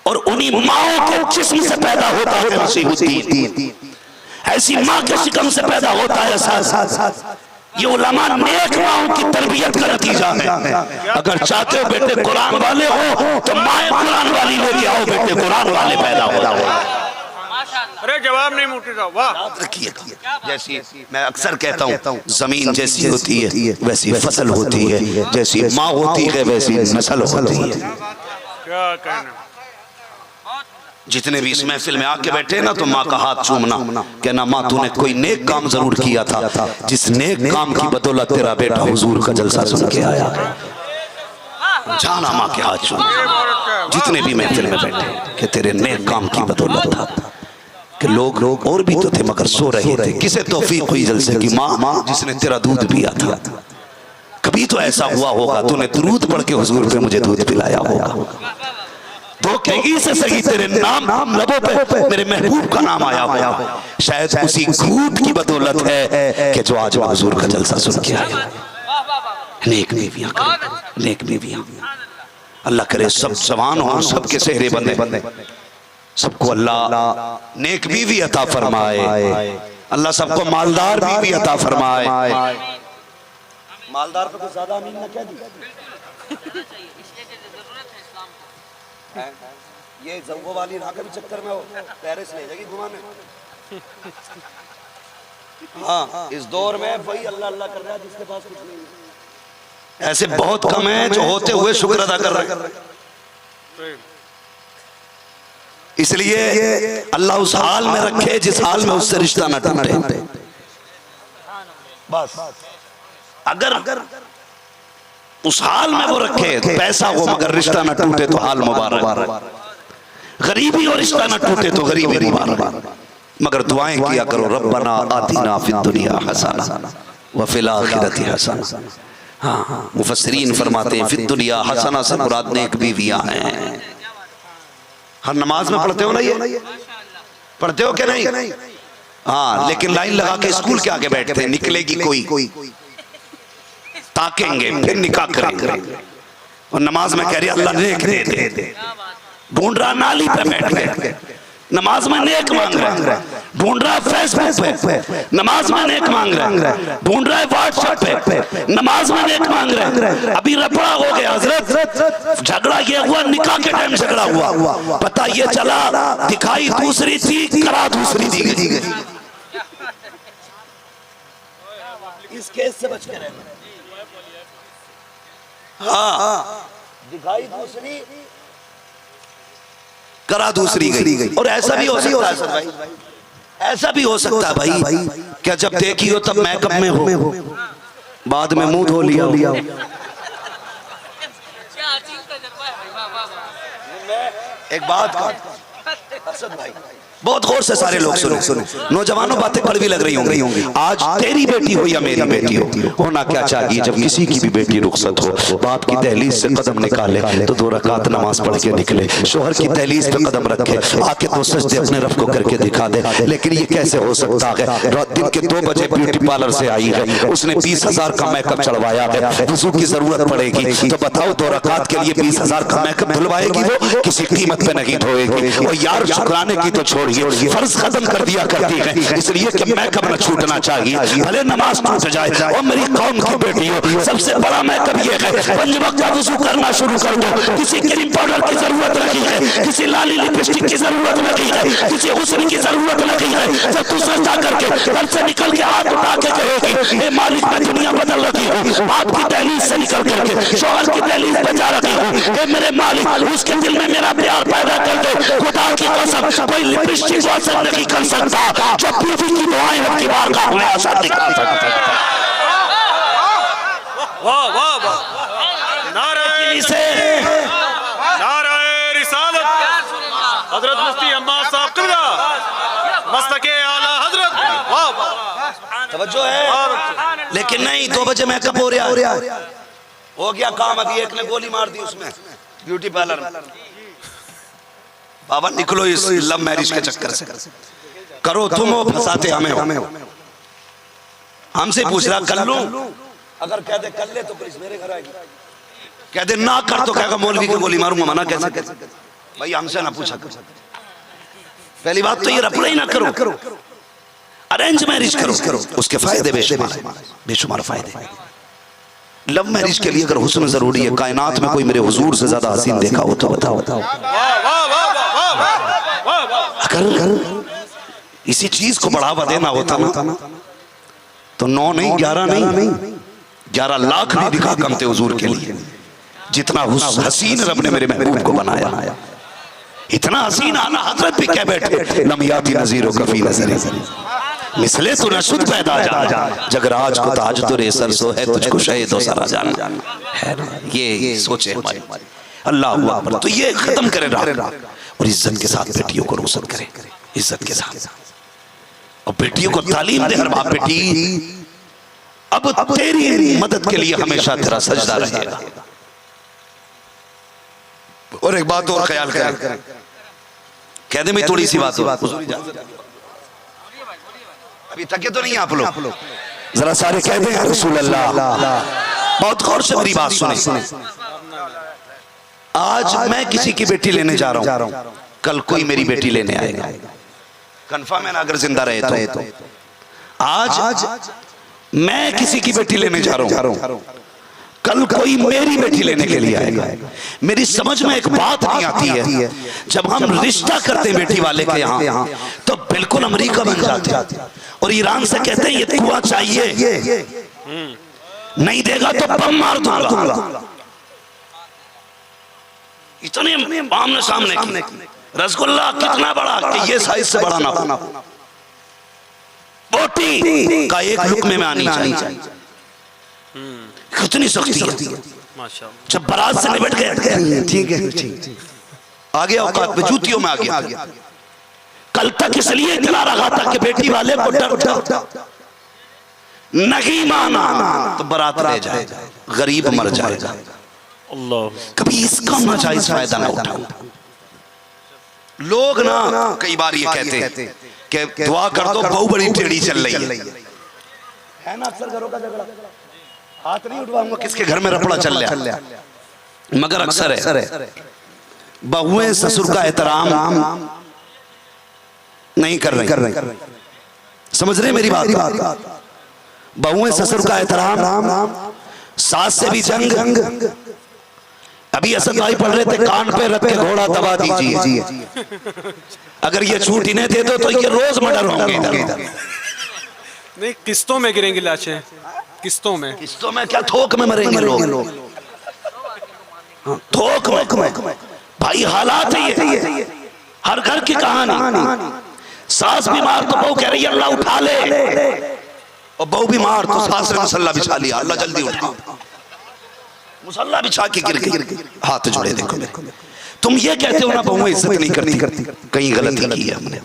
और उन्हीं माओ के जिस्म से पैदा होता है मसीहुद्दीन। ऐसी माँ के शिकम से पैदा होता है एहसास। ये उलमा नेक माओं की तरबियत का नतीजा है। अगर चाहते हो बेटे कुरान वाले हो तो माए कुरान वाली लेके आओ, बेटे कुरान वाले पैदा हो। अरे जवाब नहीं मुटेगा, वाह। रखिए, जैसी मैं अक्सर कहता हूँ, जमीन जैसी होती है वैसी फसल होती है, जैसी माँ होती है वैसी नस्ल होती है। क्या कहना। जितने भी इस महफिल में आके बैठे ना तो माँ का हाथ चूमना, कहना माँ तूने कोई नेक काम जरूर किया था, जिस नेक काम की बदौलत तेरा बेटा हुजूर का जलसा सुन के आया। जाना माँ के हाथ चूमना, जितने भी महफिल में बैठे, कि तेरे नेक काम की बदौलत था कि लोग और भी तो थे मगर सो रहे थे। किसे तौफीक हुई जलसे की? माँ जिसने तेरा दूध पिया था। कभी तो ऐसा हुआ होगा तूने दुरूद पढ़ के हुजूर पे मुझे दूध पिलाया होगा, तो कहीं से सही तेरे नाम लबों पे मेरे महबूब का नाम आया होगा। शायद उसी घूट की बदौलत है कि जो आज हुजूर का जलसा सुन के आया। नेक बीवियां, नेक बीवियां, अल्लाह करे सब जवान हो, सबके सेहरे बंदे, सबको अल्लाह नेक बीवी अता फरमाए। अल्लाह सबको मालदार बीवी अता फरमाए। मालदार को कुछ ज्यादा अमीन ना कह दी। ये जंगो वाली ना के चक्कर में हो पेरिस ले जाएगी घुमाने। हाँ, इस दौर में वही अल्लाह अल्लाह कर रहा है जिसके पास कुछ नहीं है। ऐसे बहुत कम है जो होते हुए शुक्र अदा कर रहे हैं। इसलिए अल्लाह उस हाल में रखे जिस हाल में उससे रिश्ता न टूटे। बस अगर उस हाल में वो रखे पैसा हो मगर रिश्ता न टूटे तो हाल मुबारक। गरीबी और रिश्ता न टूटे तो गरीबी मुबारक। मगर दुआएं किया करो, रब्बना आतिना फिद दुनिया हसना व फिल आखिरति हसना। हाँ, मुफस्सिरीन फरमाते हैं फिद दुनिया हसना से मुराद नेक बीवियां हैं। हर नमाज में पढ़ते हो ना, ये पढ़ते हो क्या नहीं? हाँ, लेकिन लाइन लगा के स्कूल के आगे बैठते हैं, निकलेगी कोई ताकेंगे फिर निकाह करेंगे और नमाज में कह रही अल्लाह नेक दे दे। ढूंढ रहा नाली पे बैठ गए, नमाज में नेक मांग रहा है। ढूंढ रहा है फेसबुक पे, नमाज में नेक मांग रहा है। ढूंढ रहा है व्हाट्सएप पे, नमाज में नेक मांग रहा है। अभी रफड़ा हो गया हजरत, झगड़ा ये हुआ, निकाह के टाइम झगड़ा हुआ, पता ये चला दिखाई दूसरी थी, करा दूसरी दी गई। इस केस से बच के रहना। हाँ, दिखाई दूसरी करा दूसरी गई। और ऐसा भी हो सकता है भाई, ऐसा भी हो सकता है भाई क्या जब देखी हो तब मेकअप में हो, बाद में मुंह धो लिया। एक बात असद भाई बहुत गौर से सारे लोग सुनो, नौजवानों बातें कड़वी लग रही होंगी। आज तेरी बेटी हो या मेरी बेटी हो, होना क्या चाहिए जब किसी की भी बेटी रुखसत हो, बाप की दहलीज से कदम निकाले तो 2 रकात नमाज पढ़ के निकले, शोहर की दहलीज पे कदम रखे, आके 2 सजदे अपने रब को करके दिखा दे। लेकिन ये कैसे हो सकता है? दिन के 2 बजे ब्यूटी पार्लर से आई है, उसने 20,000 का मेकअप चढ़वाया है, वुजू की जरूरत पड़ेगी तो बताओ 2 रकात के लिए 20,000 का मेकअप धुलवाएगी? वो किसी कीमत पे नहीं धोएगी। और यार शुक्राने की तो छोड़ फर्ज खत्म कर दिया करती है, इसलिए कि मेकअप न छूटना चाहिए, भले नमाज टूट जाए। और मेरी कौम की बेटी हो, सबसे बड़ा मेकअप ये है 5 वक्त का वुजू करना शुरू कर दो। किसी क्रीम पाउडर की जरूरत नहीं है, किसी लाली लिपस्टिक की जरूरत नहीं है, किसी हुस्न की जरूरत नहीं है। जब तू सजदा करके घर से निकल के हाथ उठा के कहेगी ए मालिक मैं दुनिया बदल रखी हूँ, बाप की दहलीज से निकल करके शौहर की दहलीज पे जा रखी हूँ, ए मेरे मालिक उसके दिल में मेरा प्यार पैदा कर दे। खुदा की कसम कोई लिपस्टिक असर नहीं कर सकता, जब बीवी की दुआएं आपकी बारगाह में असर दिखा सकती है। वाह वाह वाह, नारे रिसालत हजरत मुफ्ती अम्माद साहब क़िबला मस्तके आला हजरत। वाह वाह, तवज्जो है। लेकिन नहीं, 2 बजे मेकअप हो रहा हो गया काम। अभी एक ने गोली मार दी उसमें ब्यूटी पार्लर में। बाबा निकलो इस लव मैरिज के चक्कर से, करो तुम हो फंसाते हमें हो। हमसे पूछ रहा कर लूं, अगर कह दे कर ले तो पुलिस मेरे घर आएगी, कह दे ना कर तो कहेगा मौलवी को गोली मारूंगा। मना कैसे? भाई हमसे ना पूछा करो। पहली बात तो ये रफड़ा ही ना करो, अरेंज मैरिज करो, उसके फायदे बेशुमार फायदे। लव मैरिज के लिए अगर हुस्न जरूरी है, कायनात में कोई मेरे हुजूर से ज्यादा हसीन देखा हो तो बताओ। अगर इसी चीज को बढ़ावा देना होता ना तो 9 नहीं 11 नहीं 11 लाख भी दिखा कम थे हुजूर के लिए। जितना हसीन रब ने मेरे महबूब को बनाया, इतना हसीन आना हजरत भी कह बैठे लमियाती नजीरो कफी नजरे मिसले तो नशुद पैदा जा, जगराज को ताज तो रेसर सो है, तुझको शहीद हो सारा जाना है ना। ये सोचे हमारे अल्लाह अकबर। तो ये खत्म करे और इज्जत के साथ बेटियों को रोशन करे, इज्जत के साथ। और बेटियों को तालीम दे हर बाप, बेटी अब तेरी मदद के लिए हमेशा तेरा सजदा रहेगा। और एक बात और ख्याल कर, कह दे मैं थोड़ी सी बात हो, अभी थके तो नहीं आप लोग, जरा सारे कह दे या रसूल अल्लाह। बहुत गौर से मेरी बात सुने। आज मैं किसी की बेटी लेने जा रहा हूं, कल कोई मेरी बेटी लेने आएगा। कंफर्म है ना? अगर जिंदा रहे तो आज मैं किसी की बेटी लेने जा रहा हूं, कल कोई मेरी बेटी लेने के लिए आएगा। मेरी समझ में एक बात नहीं आती है, जब हम रिश्ता करते हैं बेटी वाले के यहाँ तो बिल्कुल अमेरिका बन जाते हैं और ईरान से कहते हैं ये कुआं चाहिए, नहीं देगा तो बम मार दूंगा। इतने आमने सामने की। रसगुल्ला कितना बड़ा कि ये साइज से बड़ा ना हो, बोटी का एक लुक में आनी चाहिए। कितनी सख्ती है। माशाअल्लाह। जब बारात से निपट गए, ठीक है ठीक, आगे औकात में जूतियों में आ गया। कल तक इसलिए इतना रहा था कि बेटी वाले को डर नहीं माना तो बारात ले जाएगा, गरीब मर जाएगा। अल्लाह। कभी इसका नाजायज फायदा ना उठाओ। लोग ना कई बार ये कहते कि दुआ कर दो बहू बड़ी टेढ़ी चल रही है ना। अक्सर घरों का झगड़ा, हाथ नहीं उठवाऊंगा किसके घर में रपड़ा चल रहा, मगर अक्सर है बहुएं ससुर का एहतराम नहीं कर रही। समझ रहे मेरी बात? बहुएं ससुर का एहतराम, सास से भी जंग। अभी असद भाई पढ़ रहे थे, कान पे रख के घोड़ा दबा दीजिए, अगर ये छूट इन्हें दे दो तो ये रोज मर्डर होंगे इधर। नहीं, किस्तों में गिरेंगी लाशें, किस्तों में। किस्तों में क्या, थोक में मरेंगे लोग, थोक में। भाई हालात है ये, हर घर की कहानी। सास बीमार तो बहू कह रही है अल्लाह उठा ले, और बहू बीमार तो सास ने मसल्ला बिछा लिया, अल्लाह जल्दी उठा। मुसल्ला बिछा के गिर गई, हाथ जोड़े। देखो तुम ये कहते हो ना बहुएं इज्जत नहीं करती, कहीं गलती की है हमने।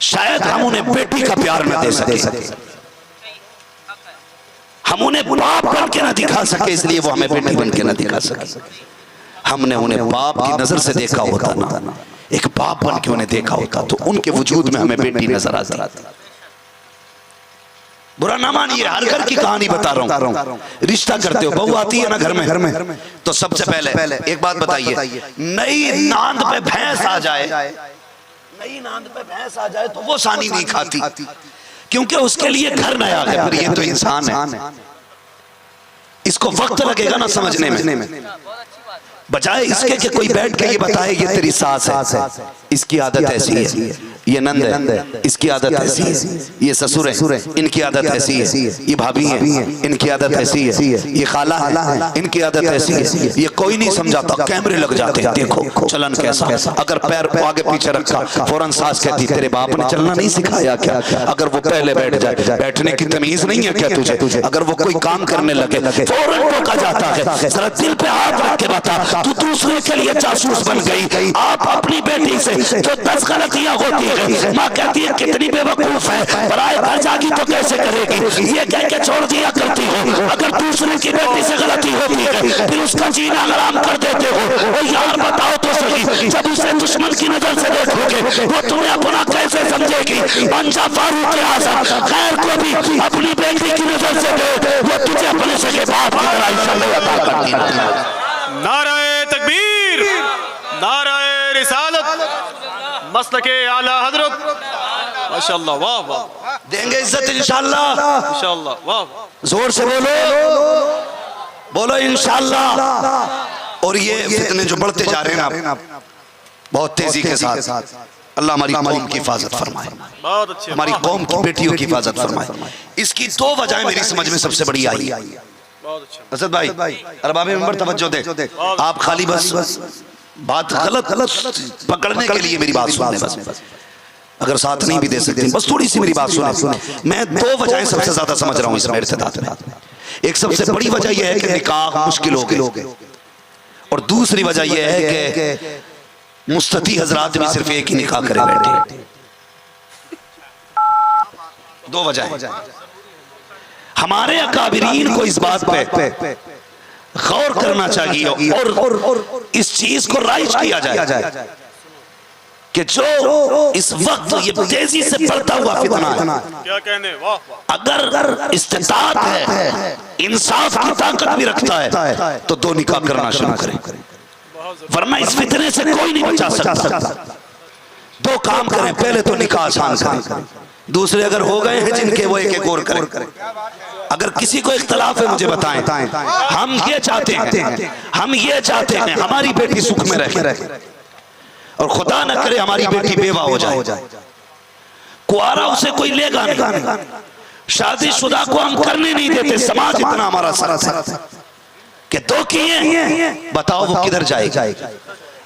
शायद हम उन्हें बेटी का प्यार न दे सके, हम उन्हें बाप बन के न दिखा सके, इसलिए वो हमें बेटी बन के न दिखा सके। हमने उन्हें बाप की नजर से देखा होता ना, एक बाप बन के उन्हें देखा होता तो उनके वजूद में हमें बेटी नजर आती। बुरा ना मानिए, हर घर की कहानी बता रहा हूँ। रिश्ता करते हो, बहू आती है ना घर में तो सबसे पहले एक बात बताइए, नई नांद पे भैंस आ जाए, नई नांद पे भैंस आ जाए तो वो सानी नहीं खाती, क्योंकि उसके लिए घर नया है। फिर ये तो इंसान है, इसको वक्त लगेगा ना समझने में। बजाय इसके कि कोई बैठ के ये बताए ये तेरी सास है, इसकी आदत ऐसी है, ये नंद है, इसकी आदत ऐसी है, ये ससुर है, इनकी आदत ऐसी है, ये भाभी है, इनकी आदत ऐसी है, ये खाला है, इनकी आदत ऐसी है। ये कोई नहीं समझाता, कैमरे लग जाते हैं, देखो चलन कैसा। अगर पैर को आगे पीछे रखा फौरन सास कहती तेरे बाप ने चलना नहीं सिखाया क्या? अगर वो पहले बैठ जाए, बैठने की तमीज नहीं है क्या तुझे? अगर वो कोई काम करने लगे फौरन टोका जाता है। जरा दिल पे हाथ रख के बता, तू दूसरे के लिए जासूस बन गई। आप अपनी बेटी से जो 10 गलतियां होती है, माँ कहती है कितनी बेवकूफ है, पराए घर जागी तो कैसे करेगी, ये कह के छोड़ दिया करती हो। अगर दूसरे की बेटी से गलती होती है फिर उसका जीना हराम कर देते हो। और यार बताओ तो सही, जब उसे दुश्मन की नजर से देखोगे वो तुम्हें अपना कैसे समझेगी? अंजा फारूक आज़म खैर को भी अपनी बेटी की नजर से दे, वो तुझे अपने सगे बाप की तरह इंशाअल्लाह अता करती। नाराए तकबीर, नाराए रिसालत, मसलके आला हजरत। माशाअल्लाह, वाह वाह। देंगे इज्जत इंशाअल्लाह, इंशाअल्लाह, वाह। जोर से बोलो इंशाअल्लाह। और ये फितने जो बढ़ते जा रहे हैं ना बहुत तेजी के साथ, अल्लाह हमारी कौम की हिफाजत फरमाए, बहुत अच्छे, हमारी कौम की बेटियों की हिफाजत फरमाए। इसकी 2 वजह मेरी समझ में सबसे बड़ी आई। बहुत अच्छा। असद भाई, अरबाबी मेंबर तवज्जो दे, आप खाली बस बात गलत पकड़ने के लिए मेरी बात सुने, बस अगर साथ नहीं भी दे सकते बस थोड़ी सी मेरी बात सुने। मैं 2 वजहें सबसे ज्यादा समझ रहा हूँ इसमें इर्तिदाद में। एक सबसे बड़ी वजह यह है कि निकाह मुश्किल हो गए, और दूसरी वजह यह है कि मुस्तती हजरात भी सिर्फ एक ही निकाह करे बैठे। 2 वजह। हमारे अकाबिरीन को इस बात पे गौर करना चाहिए और इस चीज को राइज किया जाए कि जो इस वक्त ये तेजी से बढ़ता हुआ फितना है, क्या कहने, वाह वाह। अगर इस्तिताअत है, इंसाफ की ताकत भी रखता है तो 2 निकाह करना शुरू करें, वरना इस फितने से कोई नहीं बचा सकता। 2 काम करें, पहले तो निकाह आसान करें, दूसरे अगर हो गए हैं जिनके वो एक एक और करें। अगर किसी को इख्तलाफ है मुझे बताएं। हम ये चाहते हैं हमारी बेटी सुख में रहे और खुदा न करे हमारी बेटी बेवा हो जाए। कुआरा उसे कोई लेगा नहीं, शादीशुदा को हम करने नहीं देते। समाज इतना हमारा सरसर कि दो किए, बताओ वो किधर जाएगा?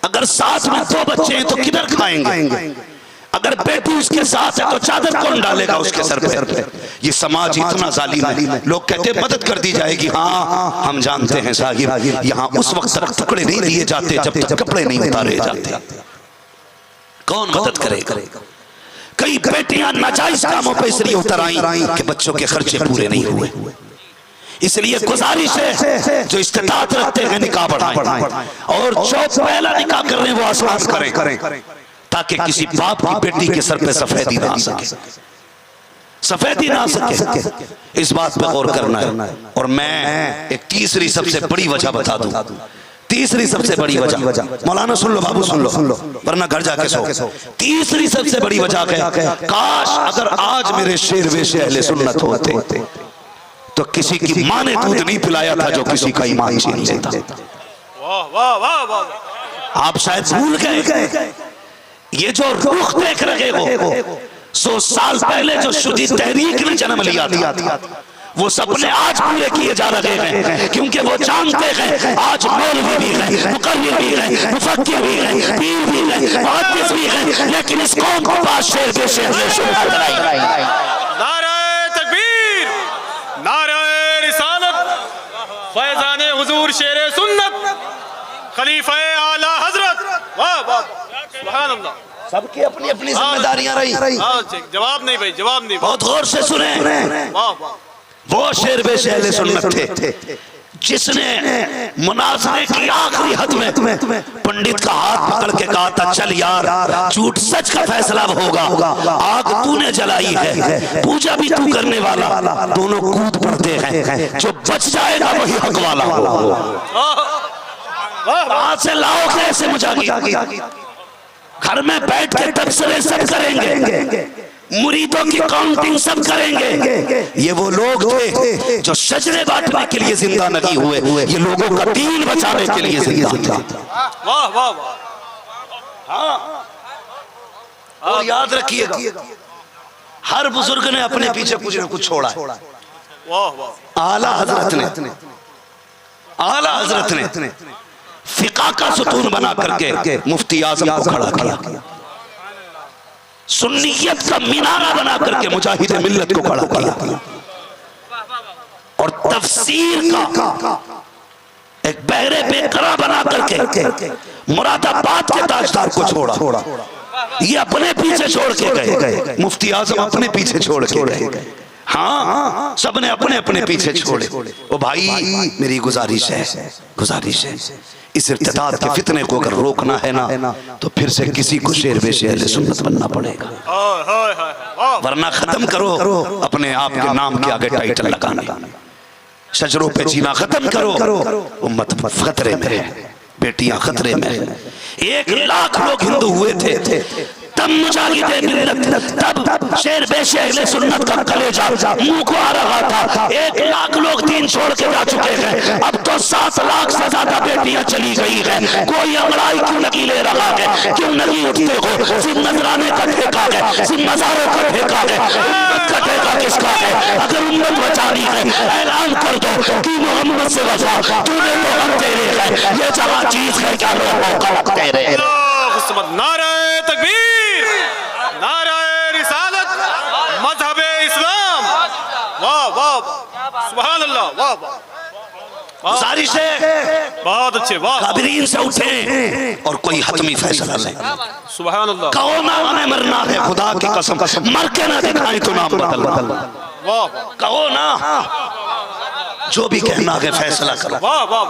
अगर साथ में दो बच्चे हैं तो किधर खाएंगे? अगर बेटी उसके साथ है तो चादर कौन डालेगा उसके सर पे? ये समाज इतना जालिम है। लोग कहते हैं मदद कर दी जाएगी। हाँ, हम जानते हैं साहिब, यहाँ उस वक्त तक टुकड़े नहीं दिए जाते जब तक कपड़े नहीं उतारे जाते। कौन मदद करेगा? कई बेटियां नाजायज कामों पर इसलिए उतर आई कि बच्चों के खर्चे पूरे नहीं हुए। इसलिए गुजारिश है जो इस्तिताअत रखते हैं निकाह बढ़ाएं और जो पहला निकाह कर रहे हैं वो आसान करें, ताकि किसी बाप की बेटी के सर पे सफेदी ना आ सके, सफेदी ना आ सके। इस बात पे गौर करना है। और मैं एक तीसरी सबसे बड़ी वजह बता दूं। तीसरी सबसे बड़ी वजह, मौलाना सुन लो, बाबू सुन लो, वरना घर जाके सो। तीसरी सबसे बड़ी वजह है, काश अगर आज मेरे शेर वेशे अहले सुन्नत होते तो किसी की मां ने दूध नहीं पिलाया था जो किसी का ईमान छीन लेता। आप शायद भूल गए, ये जो रुख देख रहे हो 100 साल पहले जो शुद्धी तहरीक ने जन्म लिया था, वो सपने आज पूरे किए जा रहे हैं, क्योंकि वो जानते हैं आज मौलवी भी है, मुकर्रिर भी है, मुफक्किर भी है, पीर भी है, मुहद्दिस भी है, लेकिन इस कौम को पास शेर बेशे अहले सुन्नत नहीं। नारे तकबीर, नारे रिसालत, फैजाने हुजूर शेरे सुन्नत, खलीफा आला हजरत। वाह वाह, सुभान अल्लाह। सबकी अपनी अपनी जिम्मेदारियां रही। जवाब नहीं भाई, जवाब नहीं। बहुत गौर से सुने। वाह वाह। वो शेर बेशे अहले सुन्नत थे जिसने मुनाज़रे की आखिरी हद में पंडित का हाथ पकड़ के कहा था, चल यार झूठ सच का फैसला होगा, आग तूने जलाई है, पूजा भी तू करने वाला, दोनों कूद पड़ते हैं, जो बच जाएगा वही हक वाला होगा। कहां से लाओ कैसे मुजाहिद? घर में बैठ के तबसरे सब करेंगे, मुरीदों की काउंटिंग सब करेंगे। ये वो लोग थे जो शजरे बांटने के लिए जिंदा नहीं हुए, ये लोगों का दीन बचाने के लिए जिंदा थे। वाह वाह वाह। हाँ, और याद रखिएगा, हर बुजुर्ग ने अपने पीछे कुछ न कुछ छोड़ा। वाह वाह। आला हजरत ने फिका का सुतून बना करके मुफ्ती आजम को खड़ा किया, सुन्नियत का मीनारा बना करके मुजाहिद मिल्लत को खड़ा किया, और तफसीर का एक बहरे बेकरा बना करके मुरादाबाद के ताजदार को छोड़ा। ये अपने पीछे छोड़ के गए, मुफ्ती आजम अपने पीछे छोड़ के गए। हाँ, सबने अपने अपने पीछे छोड़े। ओ भाई, मेरी गुजारिश है, इस इर्तिदाद के फितने को अगर रोकना है ना तो फिर से किसी को शेर बेशे अहले सुन्नत बनना पड़ेगा, वरना खत्म करो अपने आप के नाम के आगे टाइटल लगाना, शजरों पे जीना खत्म करो। उम्मत खतरे में है, बेटियां खतरे में है। 1 लाख लोग हिंदू हुए थे तब मुजाहिद मिल्लत, तब शेर बेशे अहले सुन्नत का कलेजा मुंह को आ रहा था। 1 लाख लोग दीन छोड़ के जा चुके हैं, अब तो 7 लाख से ज्यादा बेटियां चली गई हैं। कोई अंगड़ाई क्यों नहीं ले रहा है? क्यों नहीं उठते हो? सिर्फ नजराने का ठेका है, सिर्फ मज़ारों का ठेका है, उम्मत का ठेका किसका है? अगर उम्मत बचानी है ऐलान कर दो कि मोहम्मद से वफा, तूने तो हम तेरे हैं, ये जगह चीज है क्या लोगों का वक्त तेरे। नारे तकबीर, नारे रिसालत, मज़हबे इस्लाम। वाह वाह, सुभान अल्लाह। वाह वाह, गुजारिश है बहुत अच्छे। वाह, काबिरीन से उठे और कोई हतमी फैसला लें। सुभान अल्लाह। कहो ना हमें मरना है, खुदा की कसम मर के ना दिखाएं तो नाम बदल। वाह, कहो ना, जो भी कहना है फैसला करो। वाह वाह,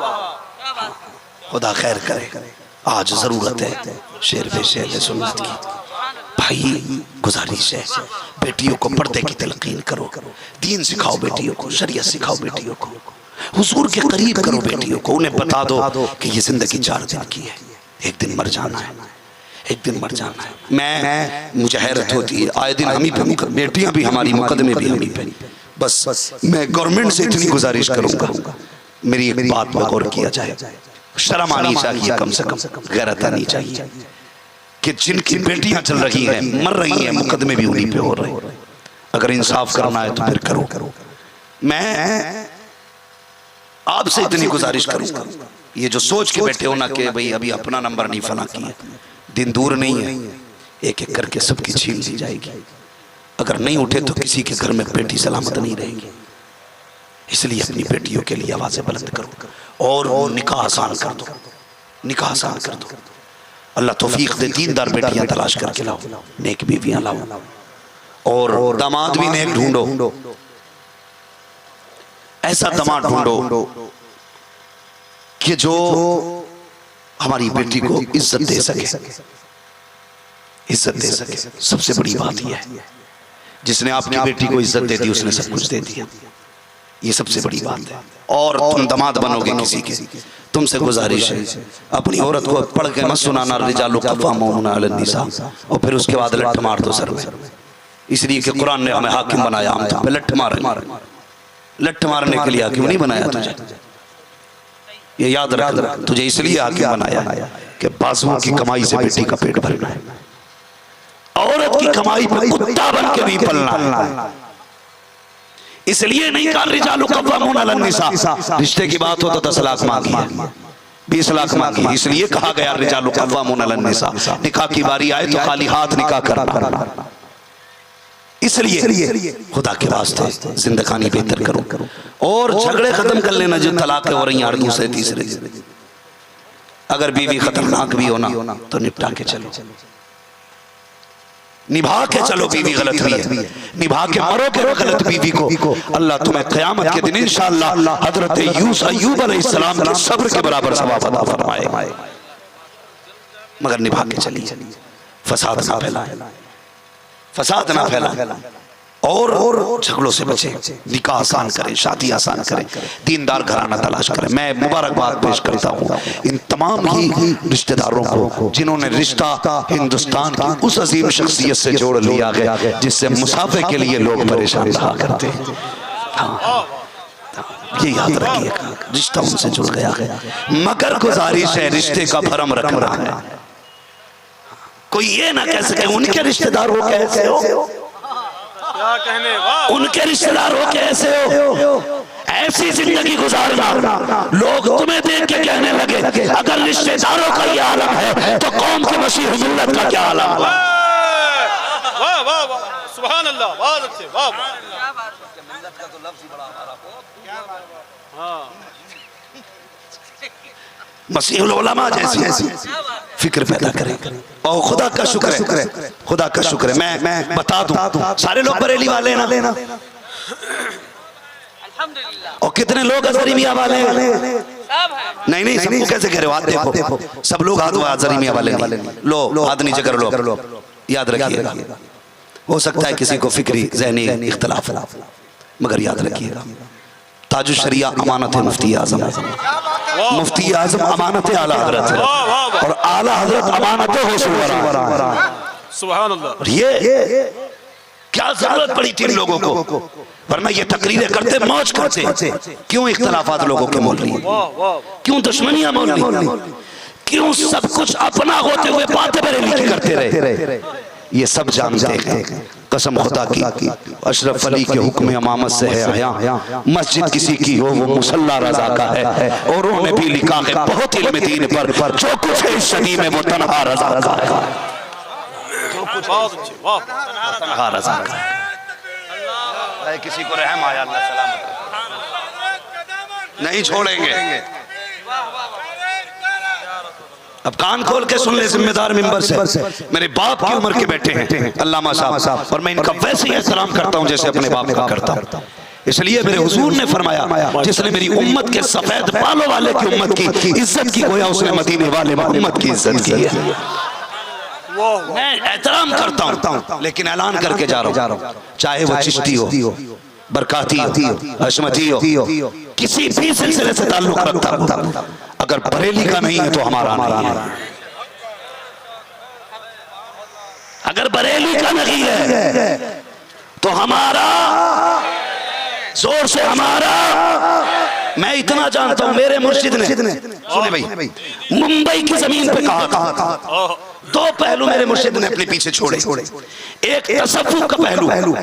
खुदा खैर करे। आज जरूरत है शेर बेशे अहले सुन्नत की। भाई, गुजारिश है बेटियों को पर्दे की तलकीन करो, दीन सिखाओ बेटियों को, शरीयत सिखाओ बेटियों को, हुजूर के करीब करो बेटियों को। उन्हें बता दो कि ये जिंदगी 4 दिन की है, एक दिन मर जाना है। एक दिन मर जाना है। मुझे हैरत होती है, आए दिन हम ही पे बेटियां भी हमारी, मुकदमे भी हम ही पे। बस मैं गवर्नमेंट से इतनी गुजारिश करूंगा, मेरी एक बात पर गौर किया जाए, शर्म आनी चाहिए, कम से कम गैरत आनी चाहिए कि जिनकी बेटियां चल रही हैं, मर रही हैं, मुकदमे भी उन्हीं पे हो रहे हैं। अगर इंसाफ करना है तो फिर करो। मैं आपसे इतनी गुजारिश करूंगा, ये जो सोच के बैठे हो ना कि भाई अभी अपना नंबर नहीं फला किया, दिन दूर नहीं है, एक एक करके सबकी छीन ली जाएगी। अगर नहीं उठे तो किसी के घर में बेटी सलामत नहीं रहेगी। इसलिए अपनी बेटियों के लिए आवाज़ें बुलंद करो और निकाह आसान कर दो, निकाह आसान कर दो। अल्लाह तौफीक दे, दीनदार बेटियां तलाश करके लाओ, नेक बीवियां लाओ और दामाद भी नेक ढूंढो। ऐसा दामाद ढूंढो कि जो हमारी बेटी को इज्जत दे सके, इज्जत दे सके। सबसे बड़ी बात यह है, जिसने आपकी बेटी को इज्जत दे दी उसने सब कुछ दे दिया, ये सबसे बड़ी बात है। और तुम दामाद बनोगे किसी के, तुमसे गुजारिश है अपनी औरत को पढ़ के मत सुनाना रिजालु क़व्वामून अलन निसा और फिर उसके बाद लठ मार दो सर में, इसलिए कि कुरान ने हमें हाकिम बनाया, हम तुम पे लठ मारेंगे। लठ मारने के लिए हाकिम नहीं बनाया तुझे, ये याद रख। तुझे इसलिए हाकिम बनाया कि बाजुओं की कमाई से बेटी का पेट भरना है, औरत की कमाई पे कुत्ता बन के नहीं पलना है। इसलिए नहीं कहा रिजालु क़व्वामून अलन निसा, रिश्ते की बात हो तो 10 लाख मांगी, 20 लाख मांगी, इसलिए कहा गया रिजालु क़व्वामून अलन निसा। निकाह की बारी आए तो खाली हाथ निकाह करना। इसलिए खुदा के वास्ते जिंदगानी बेहतर करो और झगड़े खत्म कर लेना जो तलाक हो रही हैं दूसरे तीसरे। अगर बीवी खतरनाक भी हो ना तो निपटा के चलो, निभा के चलो। बीवी गलत भी है, निभा के मरो के गलत बीवी को अल्लाह तुम्हें क़यामत के दिन इंशाअल्लाह हजरत अय्यूब अलैहिस्सलाम के सब्र के बराबर सवाब अता फरमाए। मगर निभा के चलिए, फसाद ना फैलाए, फसाद ना फैला और झगड़ों से बचे। निकाह आसान करें, शादी आसान करें, दीनदार घराना तलाश करें। मैं मुबारकबाद पेश करता हूँ इन तमाम ही रिश्तेदारों को जिन्होंने रिश्ता हिंदुस्तान की उस अजीम शख्सियत से जोड़ लिया गया जिससे मुसाफे के लिए लोग परेशान रहा करते हैं। ये याद रखिएगा, रिश्ता उनसे जुड़ गया है। मगर गुजारिश है रिश्ते का भरम रखना है। कोई ये ना कह सके उनके रिश्तेदार हो कैसे हो, क्या कहने, वाह। उनके रिश्तेदार हो कैसे हो, ऐसी जिंदगी गुजारना लोग तुम्हें देख के कहने लगे अगर रिश्तेदारों का ये आलम है तो कौम के मसीह मिल्लत का क्या आलम है। वाह वाह वाह, सुभान अल्लाह, बहुत अच्छे, वाह। मसीहुल उलमा जैसी फिक्र पैदा करें। और खुदा का शुक्र है, खुदा का शुक्र है। मैं बता दूं, सारे लोग बरेली वाले ना लेना, और कितने लोग अजहरी मियां वाले हैं? नहीं नहीं, सबको कैसे कह रहे हो? हाथ देखो, सब लोग हाथ अजहरी मियां वाले नहीं। लो हाथ नीचे कर लो, याद रखिएगा। हो सकता है किसी को फिक्री ज़हनी इख्तिलाफ, मगर याद रखिएगा ताजुश शरिया अमानत है मुफ्ती आज़म, मुफ्ती आज़म अमानत आला हजरत है और आला हजरत अमानत हो। सुभान अल्लाह। और ये क्या जरूरत पड़ी थी लोगों को, वरना ये तकरीरें करते मौज करते। क्यों इख्तिलाफात लोगों के मोल रही, क्यों दुश्मनियां मोल रही, क्यों सब कुछ अपना होते हुए बातें बरेली की करते रहे। ये सब जानते हैं। कसम खुदा की अशरफ अली के हुक्म इमामत से है हया, मस्जिद किसी की हो वो मुसल्ला रजा का है। और उन्होंने भी लिखा है बहुत इल्म दीन पर जो कुछ है इस सदी में वो तन्हा रजा का है, बहुत अच्छे, वाह। तन्हा रजा का है। किसी को रहम आया, अल्लाह सलामत नहीं छोड़ेंगे। अब कान खोल के सुन ले जिम्मेदार मिंबर से, मेरे बाप की उम्र के बैठे हैं अल्लामा साहब, और मैं इनका वैसे ही एहतराम करता हूं जैसे अपने बाप का करता हूं। इसलिए मेरे हुजूर ने फरमाया जिसने मेरी उम्मत के सफेद बालों वाले की उम्मत की इज्जत की, गोया उसने मदीने वाले उम्मत की इज्जत की है। मैं एहतराम करता हूं, लेकिन ऐलान करके जा रहा हूं, चाहे वो चिश्ती हो, बरकाती हो, हशमती हो, किसी भी सिलसिले से ताल्लुक रखता हूं, अगर बरेली का नहीं है तो हमारा नहीं है। अगर बरेली का नहीं है तो हमारा, जोर से हमारा। मैं इतना जानता हूं मेरे मुर्शिद ने, सुने भाई, मुंबई की जमीन पे कहा था, दो पहलू मेरे मुर्शिद ने अपने पीछे छोड़े। एक तसव्वुफ का पहलू,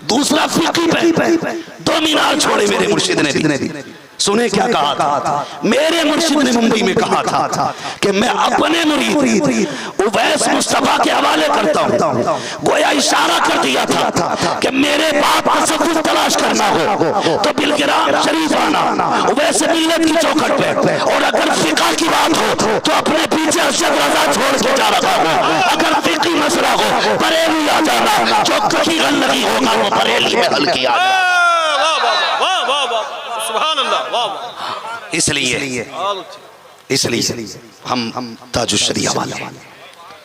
दूसरा फिक़ी पहलू। दो मीनार छोड़े मेरे मुर्शिद ने भी। सुने क्या कहा था? मेरे मुर्शिद ने मुंबई में कहा था कि मैं अपने मुरीद उवैस मुस्तफा के हवाले करता हूं। गोया इशारा कर दिया था कि मेरे बाप तसव्वुफ तलाश करना हो तो बिलगिराम शरीफ आना, उवैस मिल्लत की चौखट पे। और अगर फिक़ा की बात हो तो अपने पीछे अरशद रज़ा छोड़ के जा रहा हो। अगर फिक़ी मसला हो बरेली आ जाना, जो कहीं हल नहीं होगा वो बरेली में हल किया जाए। इसलिए हम ताजुश्शरिया वाले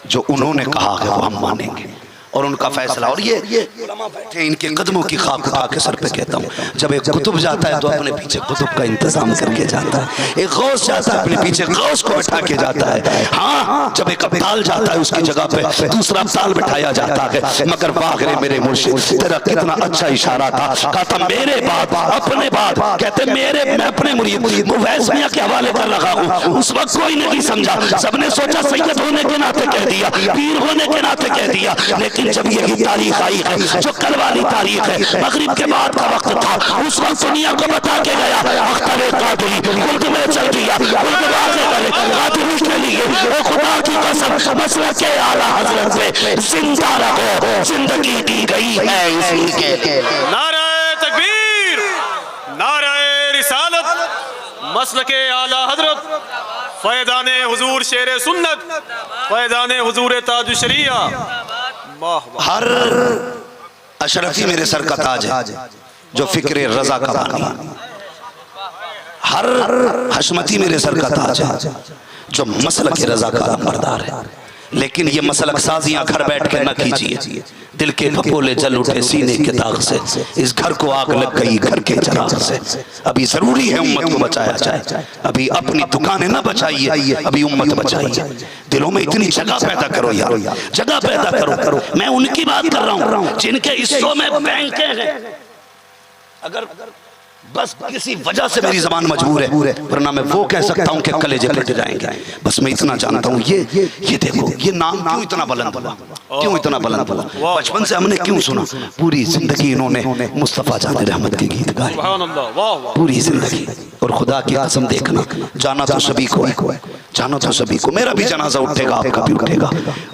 जो उन्होंने कहा है वो हम मानेंगे और उनका फैसला। और ये उलमा बैठे इनके कदमों की खाक उठा के सर पे कहता हूँ, जब एक कुतुब जाता है तो अपने पीछे कुतुब का इंतजाम करके जाता है। एक गौस जाता है अपने पीछे गौस को बैठा के जाता है। हाँ, जब एक अब्दाल जाता है उसकी जगह पे दूसरा अब्दाल बिठाया जाता है। मगर वाह रे मेरे मुर्शिद, तेरा कितना अच्छा इशारा था। कहा था मेरे बाद अपने बाद, कहते मेरे मैं अपने मुरीद उवैस मियां के हवाले कर रहा हूँ। उस वक्त कोई नहीं समझा, सबने सोचा सैयद होने के नाते कह दिया, पीर होने के नाते कह दिया। लेकिन जब यही तारीख आई है जो कल वाली तारीख है, मगरिब के बाद का वक्त था, उस वक्त दुनिया को बता के गया अख्तर कादरी मुल्क में चल दिया। कादरी के लिए वो खुदा की कसम मसलक के आला हजरत से जिंदा रहो, जिंदगी दी गई है इसलिए। नारे तकबीर, नारे रिसालत, मसलके आला हजरत, फैज़ाने हुजूर शेर सुन्नत, फैज़ाने हुजूर ताजुश्शरिया। हर अशरफी मेरे सर का ताज है जो फिक्र रजा का बानी। हर हशमती मेरे सर का ताज है जो मसलक रजा का नंबरदार है। लेकिन ये मसलक साजियां घर बैठ के न कीजिए। दिल के फपोले जल उठे सीने के दाग से, इस घर को आग लग गई घर के चराग से। अभी जरूरी है उम्मत को बचाया जाए, अभी अपनी दुकानें न बचाइए, अभी उम्मत बचाइए। दिलों में इतनी जगह पैदा करो यार, जगह पैदा करो। मैं उनकी बात कर रहा हूँ जिनके हिस्सों में बैंकें हैं। अगर बस किसी वजह से मेरी जबान मजबूर है, वरना मैं वो कह सकता हूँ कि कलेजे फट जाएंगे। बस मैं इतना जानता हूँ, ये देखो ये नाम क्यों इतना बुलंद हुआ, क्यों इतना बुलंद हुआ? बचपन से हमने क्यों सुना, पूरी जिंदगी इन्होंने मुस्तफा जाने रहमत के गीत गाए, पूरी जिंदगी। और खुदा की कसम देखना, जाना तो सभी को है, जाना तो सभी को। मेरा भी जनाजा उठेगा, आपका भी उठेगा।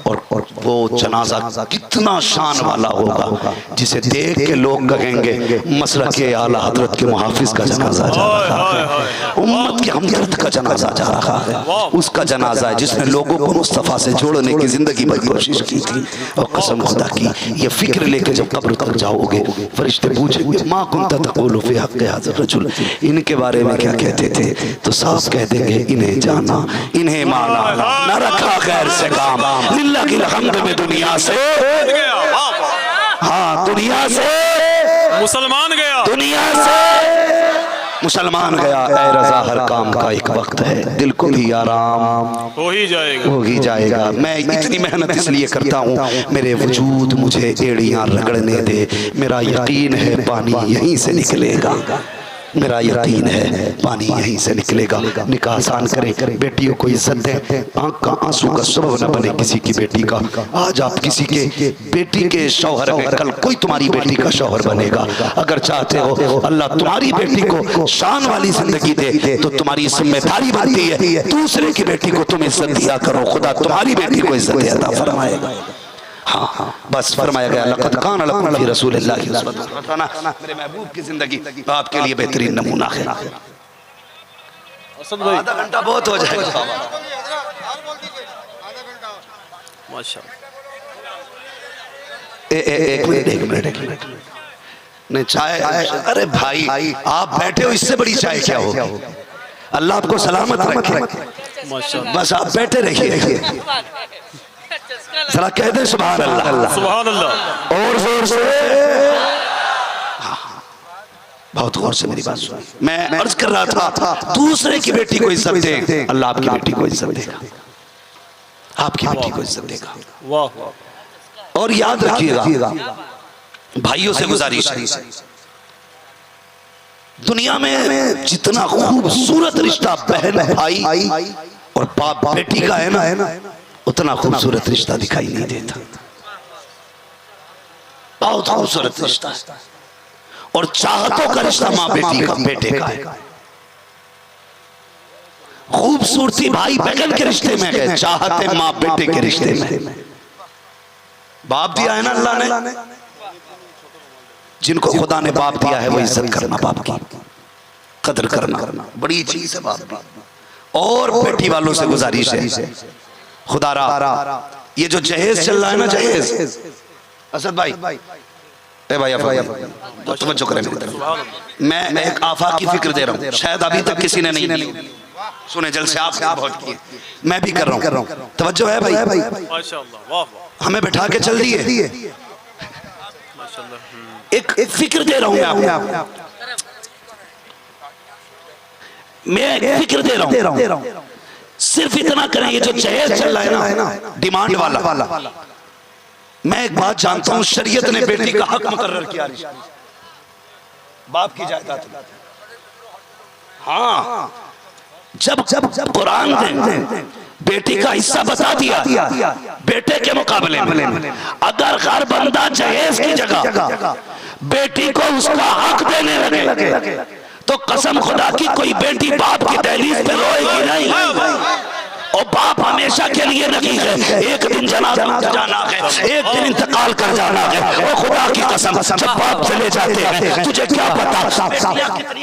और वो जनाजा कितना शान वाला होगा जिसे देख के लोग कहेंगे मसलक के आला हजरत के मुहाफिज का जनाजा जा रहा है, उम्मत के हमदर्द का जनाजा जा रहा है। उसका जनाजा है जिसने लोगों को मुस्तफा से जोड़ने की जिंदगी भर कोशिश की थी। और कसम खुदा की ये फिक्र लेके जब कब्र तक जाओगे, फरिश्ते पूछेंगे माँ कुंता तक़ूलु फ़ी हक़्क़ि हाज़ा रजुल, इनके बारे में क्या कहते थे? तो साफ कह देंगे इन्हें जाना, इन्हें माना, न रखा खैर से काम, लिल्लाह की हम्द में दुनिया से, हाँ दुनिया से मुसलमान गया, दुनिया से मुसलमान गया। ऐ रज़ा हर काम का एक वक्त है, दिल को भी आराम हो ही जाएगा, हो ही जाएगा। मैं इतनी मेहनत इसलिए करता हूँ, मेरे वजूद मुझे एड़ियाँ रगड़ने दे। मेरा यकीन है पानी यहीं से निकलेगा, मेरा यकीन है पानी यहीं से निकलेगा। निकाह आसान करें, बेटियों को इज्जत दें, आंख का आंसू का सबब न बने किसी की बेटी का। आज आप किसी के बेटी के शौहर हैं, कल कोई तुम्हारी बेटी का शौहर बनेगा। अगर चाहते हो अल्लाह तुम्हारी बेटी को शान वाली जिंदगी दे तो तुम्हारी जिम्मेदारी बनती है दूसरे की बेटी को तुम इज्जत दिया करो, खुदा तुम्हारी बेटी को इज्जत अता फरमाएगा। हाँ हाँ बस फरमाया गया लक़द कान लकुम फ़ी रसूलिल्लाह की उस्वतुन हसना, मेरे महबूब की जिंदगी आपके लिए बेहतरीन नमूना है। आधा घंटा बहुत हो जाएगा माशाअल्लाह। एक मिनट नहीं चाय, अरे भाई आप बैठे हो, इससे बड़ी चाय क्या हो? अल्लाह आपको सलामत रखे, बस आप बैठे रहिए। जरा कह दे सुभान अल्लाह, सुभान अल्लाह, और जोर से। बहुत गौर से मेरी बात सुन। मैं अर्ज कर रहा था दूसरे की बेटी को इज्जत दे, अल्लाह आपकी बेटी को इज्जत देगा, आपकी बेटी को इज्जत देगा। वाह वाह। और याद रखिएगा भाइयों से गुजारिश है, दुनिया में जितना खूबसूरत रिश्ता बहन भाई और बाप बेटी का है ना, उतना खूबसूरत रिश्ता दिखाई नहीं देता। बहुत खूबसूरत रिश्ता है। और चाहतों का रिश्ता माँ बेटी का, बेटे का है। खूबसूरती भाई बहन के रिश्ते में है, चाहते माँ बेटे के रिश्ते में। बाप दिया है ना अल्लाह ने, जिनको खुदा ने बाप दिया है वो इज्जत करना, बाप की कदर करना बड़ी चीज है बाप की। और बेटी वालों से गुजारिश है, खुदारा ये जो जहेज चल रहा है ना, जहेज, असद भाई, ए भाई तवज्जो करें मेरी तरफ। मैं एक आफाक की फिक्र दे रहा हूँ, शायद अभी तक किसी ने नहीं सुने। जलसे आप बहुत किए, मैं भी कर रहा हूँ। तवज्जो है भाई, माशाअल्लाह, वाह वाह, हमें बैठा के चल दिए। एक फिक्र दे रहा हूँ मैं एक फिक्र दे रहा हूँ। सिर्फ इतना करें, ये जो जहेज चल रहा है ना डिमांड वाला, मैं एक बात जानता हूँ, शरीयत ने बेटी का हक मुकर्रर किया, बाप की जायदाद। हाँ, जब कुरान ने बेटी का हिस्सा बता दिया बेटे के मुकाबले में, अगर हर बंदा जहेज की जगह बेटी को उसका हक देने लगे तो कसम खुदा की कोई बेटी बाप की दहलीज पे रोएगी नहीं। और बाप हमेशा के लिए नहीं है, एक दिन जनाजा जाना है, एक दिन इंतकाल कर जाना है। और खुदा की कसम, जब बाप चले जाते हैं तुझे क्या पता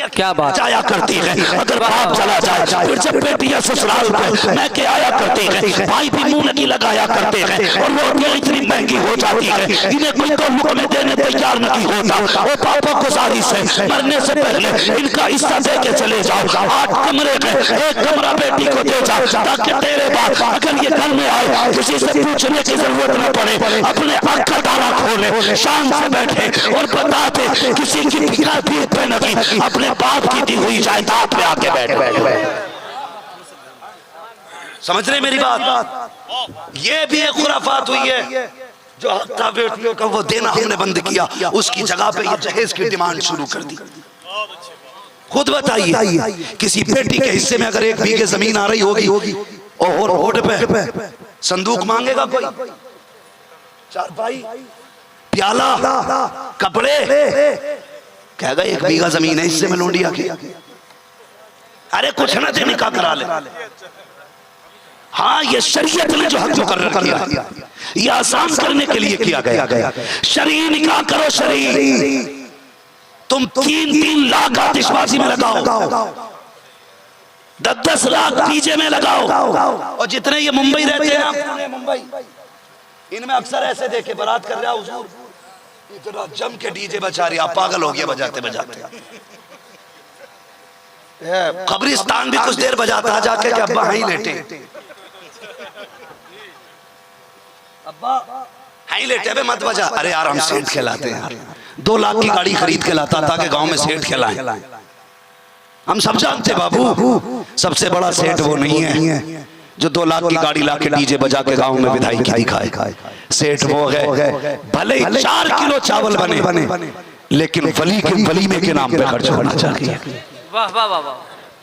क्या बात आया करती है। अगर बाप चला जाए फिर जब बेटियां ससुराल में मैं के आया करती है, भाई भी मुंह नहीं लगाया करते हैं, और रोटियां इतनी महंगी हो जाती है इन्हें कोई तो मुख में देने तैयार नहीं होता। और पापा गुजारिश है, मरने से पहले इनका हिस्सा दे के चले जाओ। 8 कमरे में एक कमरा बेटी को दे जाओ, ताकि तेरे बाप अगर ये घर में आए किसी से पूछने की जरूरत न पड़े, अपने हक का ताला खोले, शान से बैठे और बताते किसी की फिक्र पीठ पे नहीं, अपने बाप की दी हुई जायदाद पे आके बैठ। समझ रहे मेरी बात? ये भी एक खुराफात हुई है, जो हक था बेटियों का वो देना हमने बंद किया, उसकी जगह पे ये जहेज की डिमांड शुरू कर दी। खुद बताइए, किसी बेटी के हिस्से में अगर 1 बीघे जमीन आ रही होगी और रोड पे संदूक मांगेगा कोई, चारपाई, प्याला, कपड़े, कहेगा 1 बीघा जमीन है इससे मैं लौंडिया की, अरे कुछ ना दे निकाह करा ले। हाँ, ये शरीयत ने जो हक मुकर्रर किया, ये आसान करने के लिए किया गया। शरीय निकाह करो, शरीय तुम 3-3 लाख आतिशबाजी में लगाओ, 10-10 लाख डीजे में लगाओ। और जितने ये मुंबई रहते हैं, मुंबई, इनमें अक्सर ऐसे देखे बारात कर रहा है हुजूर, इतना जम के डीजे बजा रही, आप पागल हो गया बजाते बजाते। कब्रिस्तान भी कुछ देर बजाता जाके कि अब्बा हाई लेटे, अब्बा हाई लेटे, अबे मत बजा। अरे यार हम सेठ खिलाते हैं यार, 2 लाख की गाड़ी खरीद के लाता था कि गांव में सेठ खिलाएं। हम सब जानते बाबू, सबसे बड़ा सेठ वो नहीं है जो 2 लाख की गाड़ी लाके डीजे बजा के गांव में विदाई की दिखाए। सेठ वो है भले 4 किलो चावल बने लेकिन वली में के नाम पे खर्च होना चाहिए। वाह वाह वाह वाह,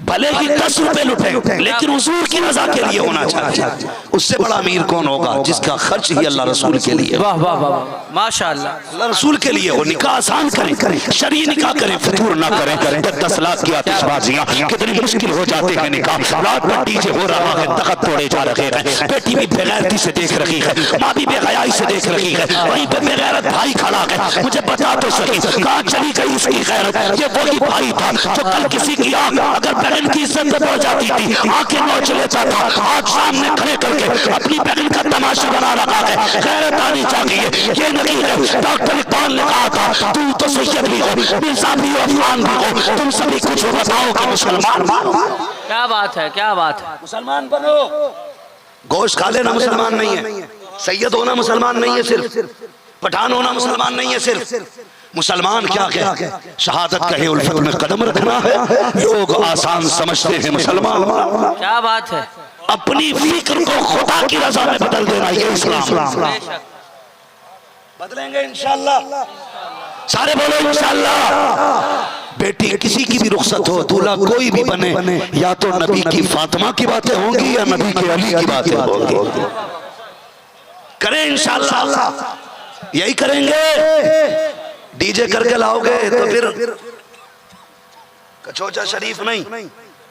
भले ही 10 रुपए लुटे लेकिन हुजूर की रजा के लिए होना चाहिए। उससे बड़ा अमीर कौन होगा जिसका खर्च ही अल्लाह रसूल के लिए। वाह वाह वाह, माशाअल्लाह, अल्लाह रसूल के लिए हो। निकाह आसान करें, शरीय निकाह करें, फतूर ना करें। 10 लाख की आतिशबाजियां कितनी मुश्किल हो जाते हैं। निकाह रात में डीजे हो रहा है, तख्त तोड़े जा रहे हैं, बेटी भी बेगैरती से देख रही है, माँ भी बेहयाई से देख रही है, वहीं पे बेगैरत भाई खड़ा है। मुझे बता तो सही कहाँ चली गई उसकी गैरत? ये वही भाई था जो कल किसी की आंख अगर बहन की इज्जत पे पड़ जाती थी आंखें नोच लेता था, आज सामने खड़े करके अपनी बहन का तमाशा बना रखा है। गैरत आनी चाहिए, ये नहीं है। डॉक्टर इकबाल ने कहा था तू तो सैयद भी हो, मिर्जा भी हो, अफगान भी हो, तुम सभी कुछ बताओ कि मुसलमान बनो। क्या बात है, क्या बात है, मुसलमान बनो। गोश्त खा लेना मुसलमान नहीं है, सैयद होना मुसलमान नहीं है, सिर्फ पठान होना मुसलमान नहीं है। सिर्फ मुसलमान क्या है? शहादत कहे उल्फत में कदम रखना है। लोग आसान समझते हैं मुसलमान। क्या बात है, अपनी फिक्र को खुदा की रजा में बदल देना, ये इस्लाम। बदलेंगे इंशाल्लाह। सारे बोलो इंशाल्लाह। बेटी किसी की भी रुखसत हो, दूल्हा कोई भी बने, या तो नबी की फातिमा की बातें होंगी या नबी के अली की बातें होंगी। करें इंशाल्लाह, यही करेंगे। डीजे करके लाओगे तो फिर कचौचा शरीफ नहीं,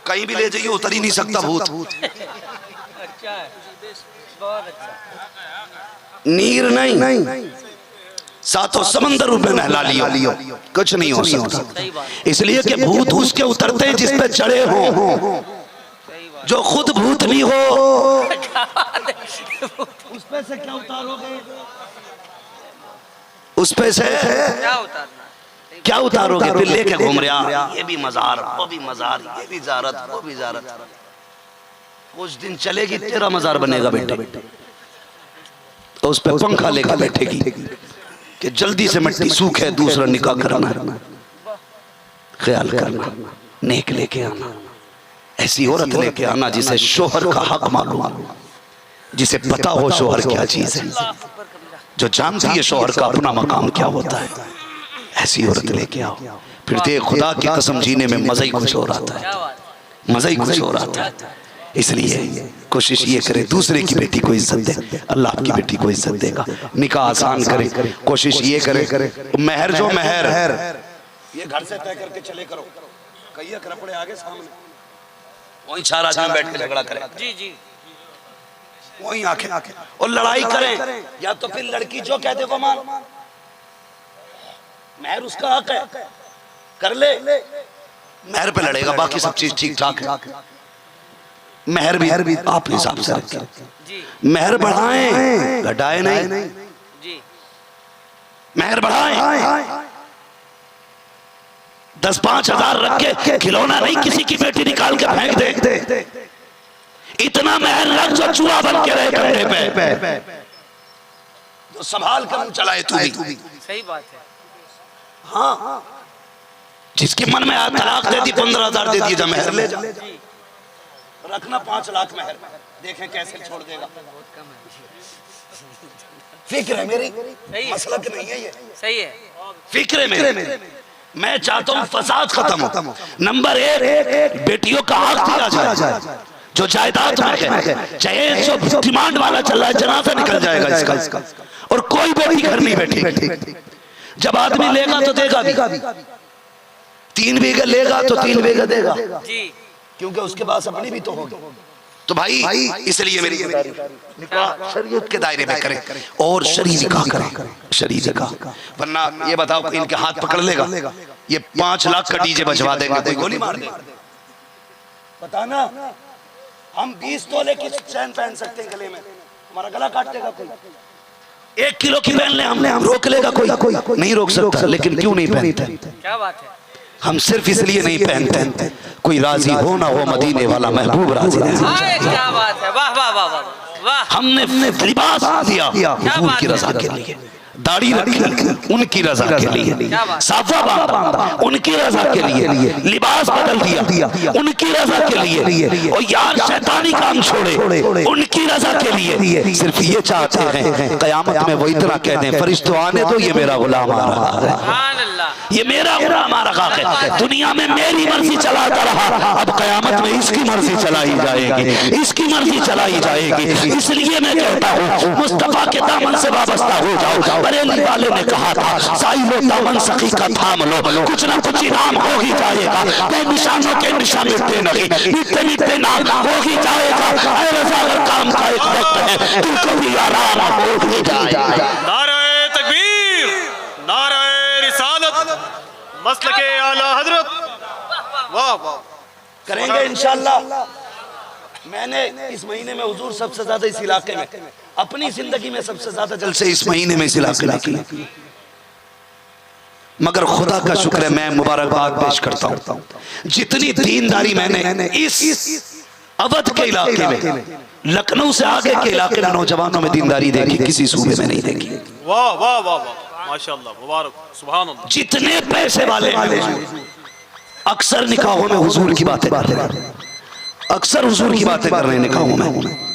कहीं भी ले जाइए उतर ही नहीं सकता भूत। अच्छा है, बहुत अच्छा। नीर नहीं, सातों समंदर में नहला लियो, कुछ नहीं हो सकता। इसलिए कि भूत उसके उतरते हैं जिस पे चढ़े हो, जो खुद भूत नहीं हो उस पे से क्या उतारोगे? उस पे से क्या उतारना, क्या उतारोगे? फिर लेके घूम रहा, ये भी मजार, वो भी मजार, ये भी जारत, वो भी जारत। कुछ दिन चलेगी तेरा मजार बनेगा बेटे, तो उस पे पंखा लेकर बैठेगी कि जल्दी से मिट्टी सूखे, दूसरा निकाह करना, ख्याल करना, नेक लेके आना, ऐसी औरत लेके आना जिसे शोहर का हक मालूम, जिसे पता हो शोहर क्या चीज है, जो जानती है शोहर का अपना मकाम क्या होता है। ऐसी औरत लेके आओ, फिर देख खुदा की कसम जीने में मजा ही कुछ और आता है, मजा ही कुछ और आता है। इसलिए कोशिश ये करे दूसरे की बेटी को इज्जत दे, अल्लाह की बेटी को इज्जत देगा। निकाह आसान करे, कोशिश ये करे महर जो महर ये घर से तय करके चले करो, कई रपड़े आगे सामने वही चार आदमी बैठ के झगड़ा करे, जी जी, वही आंखें और लड़ाई करें, या तो फिर लड़की जो कहते वो मान, महर उसका हक है, कर ले, महर पे लड़ेगा, बाकी सब चीज ठीक ठाक है। महर भी आप हिसाब से रखें, महर बढ़ाएं, घटाए नहीं जी, महर बढ़ाएं। 10-5 हजार रख के खिलौना नहीं किसी की बेटी निकाल के फेंक दे। इतना महर रख जो चूहा बन के रहे कंधे पे, तो संभाल कर चलाए तू भी। सही बात है। हाँ, जिसके मन में आया तलाक दे दी, 15,000 दे दिया, महर ले जा, रखना 5 लाख महर, देखें कैसे छोड़ देगा। फिक्र है मेरी, मसलक नहीं है ये, सही है, फिक्र है मेरे। मैं चाहता हूँ फसाद खत्म हो। नंबर 1, बेटियों का हक दिया जाए, जो जायदाद में है, चाहे जो डिमांड वाला चल रहा है, जनाजा निकल जाएगा इसका, और कोई बेटी घर नहीं बैठी। जब आदमी लेगा तो देगा भी, 3 बीघे लेगा तो 3 बीघे देगा जी, क्योंकि उसके पास अपनी भी तो होगी। तो भाई इसलिए मेरी निकाह शरीयत के दायरे में करें और शरीय निकाह करें, शरीय निकाह। वरना ये बताओ कोई इनके हाथ पकड़ लेगा, ये 5 लाख का डीजे बजवा देंगे, कोई गोली मार देगा। बताना, हम 20 तोले की चैन पहन सकते हैं गले में, हमारा गला काट देगा कोई। 1 किलो की पहन ले हम रोक लेगा कोई? नहीं रोक सकता। लेकिन क्यों नहीं पहनते? क्या बात है। हम सिर्फ इसलिए नहीं पहनते, कोई राजी हो ना हो, मदीने वाला महबूब राजी है। क्या बात है, वाह वाह वाह वाह वाह। हमने लिबास दिया हुजूर की रजा के लिए, दाढ़ी रखी उनकी रजा के लिए, साफा बांधा उनकी रजा के लिए, लिबास बदल दिया उनकी रजा के लिए, और यार शैतानी काम छोड़े उनकी रजा के लिए। सिर्फ ये चाहते हैं कयामत में वो इतना कह दें, फरिश्तों आने दो, ये मेरा गुलाम आ रहा है, ये मेरा गुलाम आ रहा है। दुनिया में मेरी मर्जी चलाता रहा, अब कयामत में इसकी मर्जी चलाई जाएगी, इसकी मर्जी चलाई जाएगी। इसलिए मैं कहता हूँ मुस्तफा के दामन से वाबस्ता हो जाओ। बरेली वाले ने कहा था, साइलो दामन सखी का थाम लो, कुछ ना कुछ इनाम हो ही जाएगा। मैं निशानों के निशान मिटते नहीं, मिटते मिटते नाम हो ही जाएगा। काम का एक वक्त है, तुमको भी आराम हो ही जाएगा। नारे तकबीर, नारे रिसालत, मसलके आला हजरत, वाह वाह। करेंगे इंशाल्लाह। मैंने इस महीने में हुजूर सबसे ज्यादा इस इलाके में, अपनी जिंदगी में सबसे ज्यादा जलसे इस महीने में इस इलाके में किए, मगर खुदा का शुक्र है, मैं मुबारकबाद पेश करता हूँ। जितनी दीनदारी मैंने इस अवध के इलाके में, लखनऊ से आगे के इलाके में नौजवानों में दीनदारी देखी, किसी सूबे में नहीं देखी। वाह वाह वाह वाह, माशाअल्लाह, मुबारक, सुभान अल्लाह। जितने पैसे वाले अक्सर निकाहों में हुजूर की बातें कर रहे हैं, अक्सर हुजूर की बातें कर रहे हैं निकाहों में।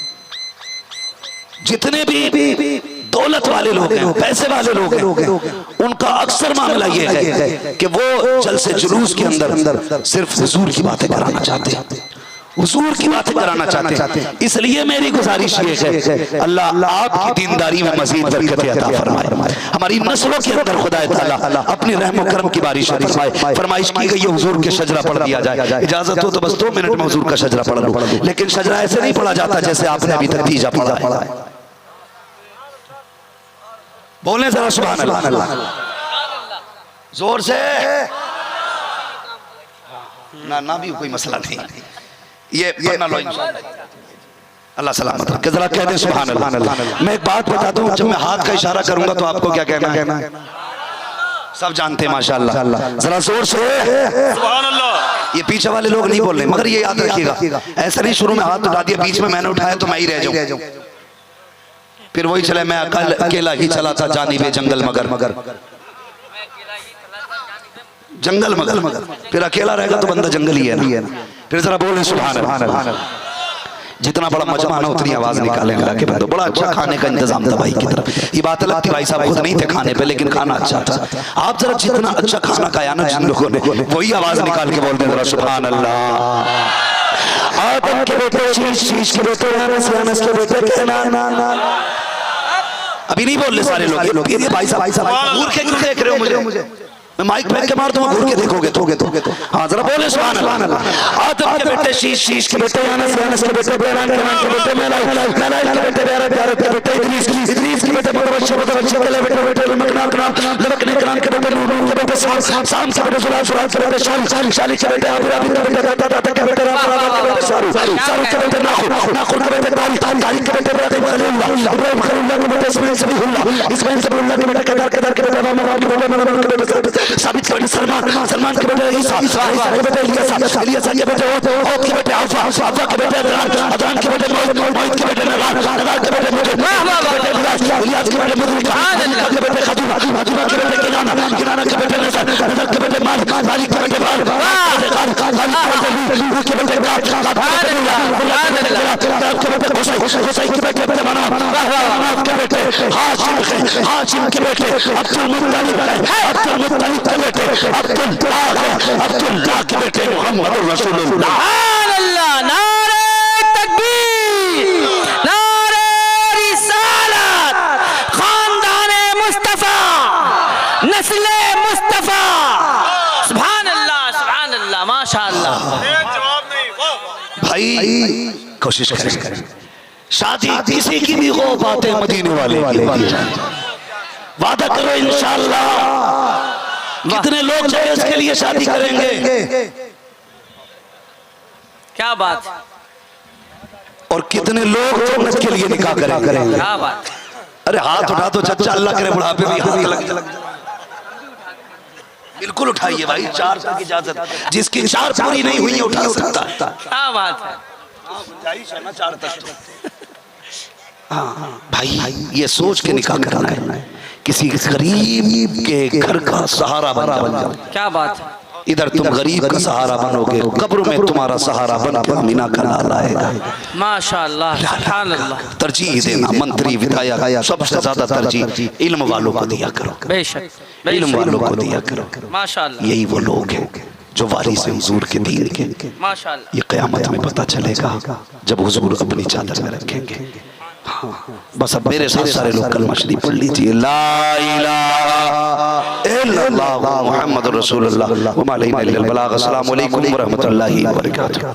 जितने भी दौलत वाले लोग हैं, पैसे वाले लोग हैं, उनका अक्सर मामला ये है कि वो जलसे जुलूस के अंदर सिर्फ हुजूर की बातें कराना चाहते हैं, हुजूर की बातें कराना चाहते हैं। इसलिए मेरी गुजारिश ये है अल्लाह आपकी दीनदारी में मजीद बरकत अता फरमाए, हमारी नस्लों के अंदर खुदा ताला अपनी रहम करम की बारिश फरमाए। फरमाइश की गई है हुजूर के शजरा पढ़ दिया जाए, इजाजत हो तो बस 2 मिनट में हुजूर का शजरा पढ़ लो, लेकिन शजरा ऐसे नहीं पढ़ा जाता जैसे आपने अभी तक तीजा पढ़ा है। बोले जरा सुभान अल्लाह, जोर से ना भी कोई मसला नहीं, ये पढ़ना लो इंशाअल्लाह। अल्लाह सलामत रखे, जरा कह दे सुभान अल्लाह। मैं एक बात बता दूं, जब मैं हाथ का इशारा करूंगा तो आपको क्या कहना है, सब जानते हैं माशाअल्लाह, जरा जोर से सुभान अल्लाह। ये पीछे वाले लोग नहीं बोल रहे, मगर ये याद रखिएगा, ऐसा नहीं शुरू में हाथ उठा दिया, बीच में मैंने उठाया तो मैं ही रह जाऊं, फिर वही चले मैं अकेला ही चला था जानिबे जंगल मगर जंगल मगर, फिर अकेला रहेगा तो बंदा जंगल ही है ना। फिर जरा बोले सुभान अल्लाह। जितना बड़ा मजमा उतनी आवाज निकालेंगे आके बंदो। बड़ा अच्छा खाने का इंतजाम था भाई की तरफ, ये बात अलग थी, भाई साहब खुद नहीं थे खाने पे लेकिन खाना अच्छा था। आप जरा जितना अच्छा खाना खाया ना जिन लोगों ने, वही आवाज निकाल के बोलते जरा सुभान अल्लाह। आदम के बेटे शीश के बेटे अनस के बेटे अभी नहीं बोल रहे सारे लोग, ये भाई साहब घूर के क्यों देख रहे हो मुझे, मैं माइक फेंक के मार दूंगा, घूर के देखोगे तो हाँ जरा बोले सुभान अल्लाह। आदम के बेटे शीश के बेटे अनस के बेटे बेरान के बेटे मेलाइक के बेटे प्यारे के बेटे इदरीस के बेटे बच्चे के बेटे लमकने के बेटे नूर के बेटे शाम के बेटे सुराज के बेटे शाली के बेटे अबू के बेटे सारू के बेटे नाखुन के बेटे तारीख के बेटे इब्राहिम खलीलुल्लाह के बेटे इस्माइल सबीहुल्लाह के बेटे केदार के बेटे साबित के बेटे सलमान के बेटे ईसा के बेटे इलियास के बेटे औद के बेटे आफा के बेटे अदनान के बेटे मोहित के बेटे नगार के बेटे इलियास के बेटे मुदरिका के बेटे खदीमा के बेटे किनाना के बेटे नजर के बेटे मालिक के बेटे के बेटे हुसैन के बेटे के बेटे हाशिम के बेटे अब्दुल मुत्तलिब के बेटे अब्दुल्लाह के बेटे मुहम्मद रसूलुल्लाह। अल्लाह, नारे तकबीर, नारे रिसालत, खानदाने मुस्तफा, नस्ले मुस्तफा, सुभान अल्लाह माशाअल्लाह। जवाब नहीं, वाह भाई कोशिश करें शादी किसी की भी हो, बातें मदीने वाले वादा करो इंशाअल्लाह। कितने लोग चाहे उसके लिए शादी करेंगे, क्या बात, और कितने लोग जन्नत के लिए निकाह करेंगे। क्या बात। अरे हाथ उठा तो चचा, अल्लाह करे बुढ़ापे भी हाथ लग बिल्कुल उठाइए भाई, 4 तक इजाजत, जिसकी 4 पूरी नहीं हुई उठा सकता। क्या बात है, भाई ये सोच के निकाह करना है, किसी गरीब के घर का सहारा बन जाओ। क्या बात है, इधर तुम गरीब का सहारा बनोगे, कब्र में तुम्हारा सहारा बन के मीना का लाल आएगा। माशाअल्लाह, सुभान अल्लाह। तरजीह देना, मंत्री विधायक सबसे ज्यादा तरजीह इल्म वालों को दिया करो, बेशक इल्म वालों को दिया करो। माशाअल्लाह, यही वो लोग हैं जो वारिस हुजूर के दीन के। माशाअल्लाह। ये क़यामत में पता चलेगा जब हुजूर अपनी चादर में रखेंगे। हाँ, बस अब मेरे साथ सारे लोग कलमा शरीफ पढ़ लीजिए, ला इलाहा इल्लल्लाह मुहम्मदुर रसूलुल्लाह व मा अलैना इल्लल बलाग। अस्सलामु अलैकुम व रहमतुल्लाहि व बरकातुहू।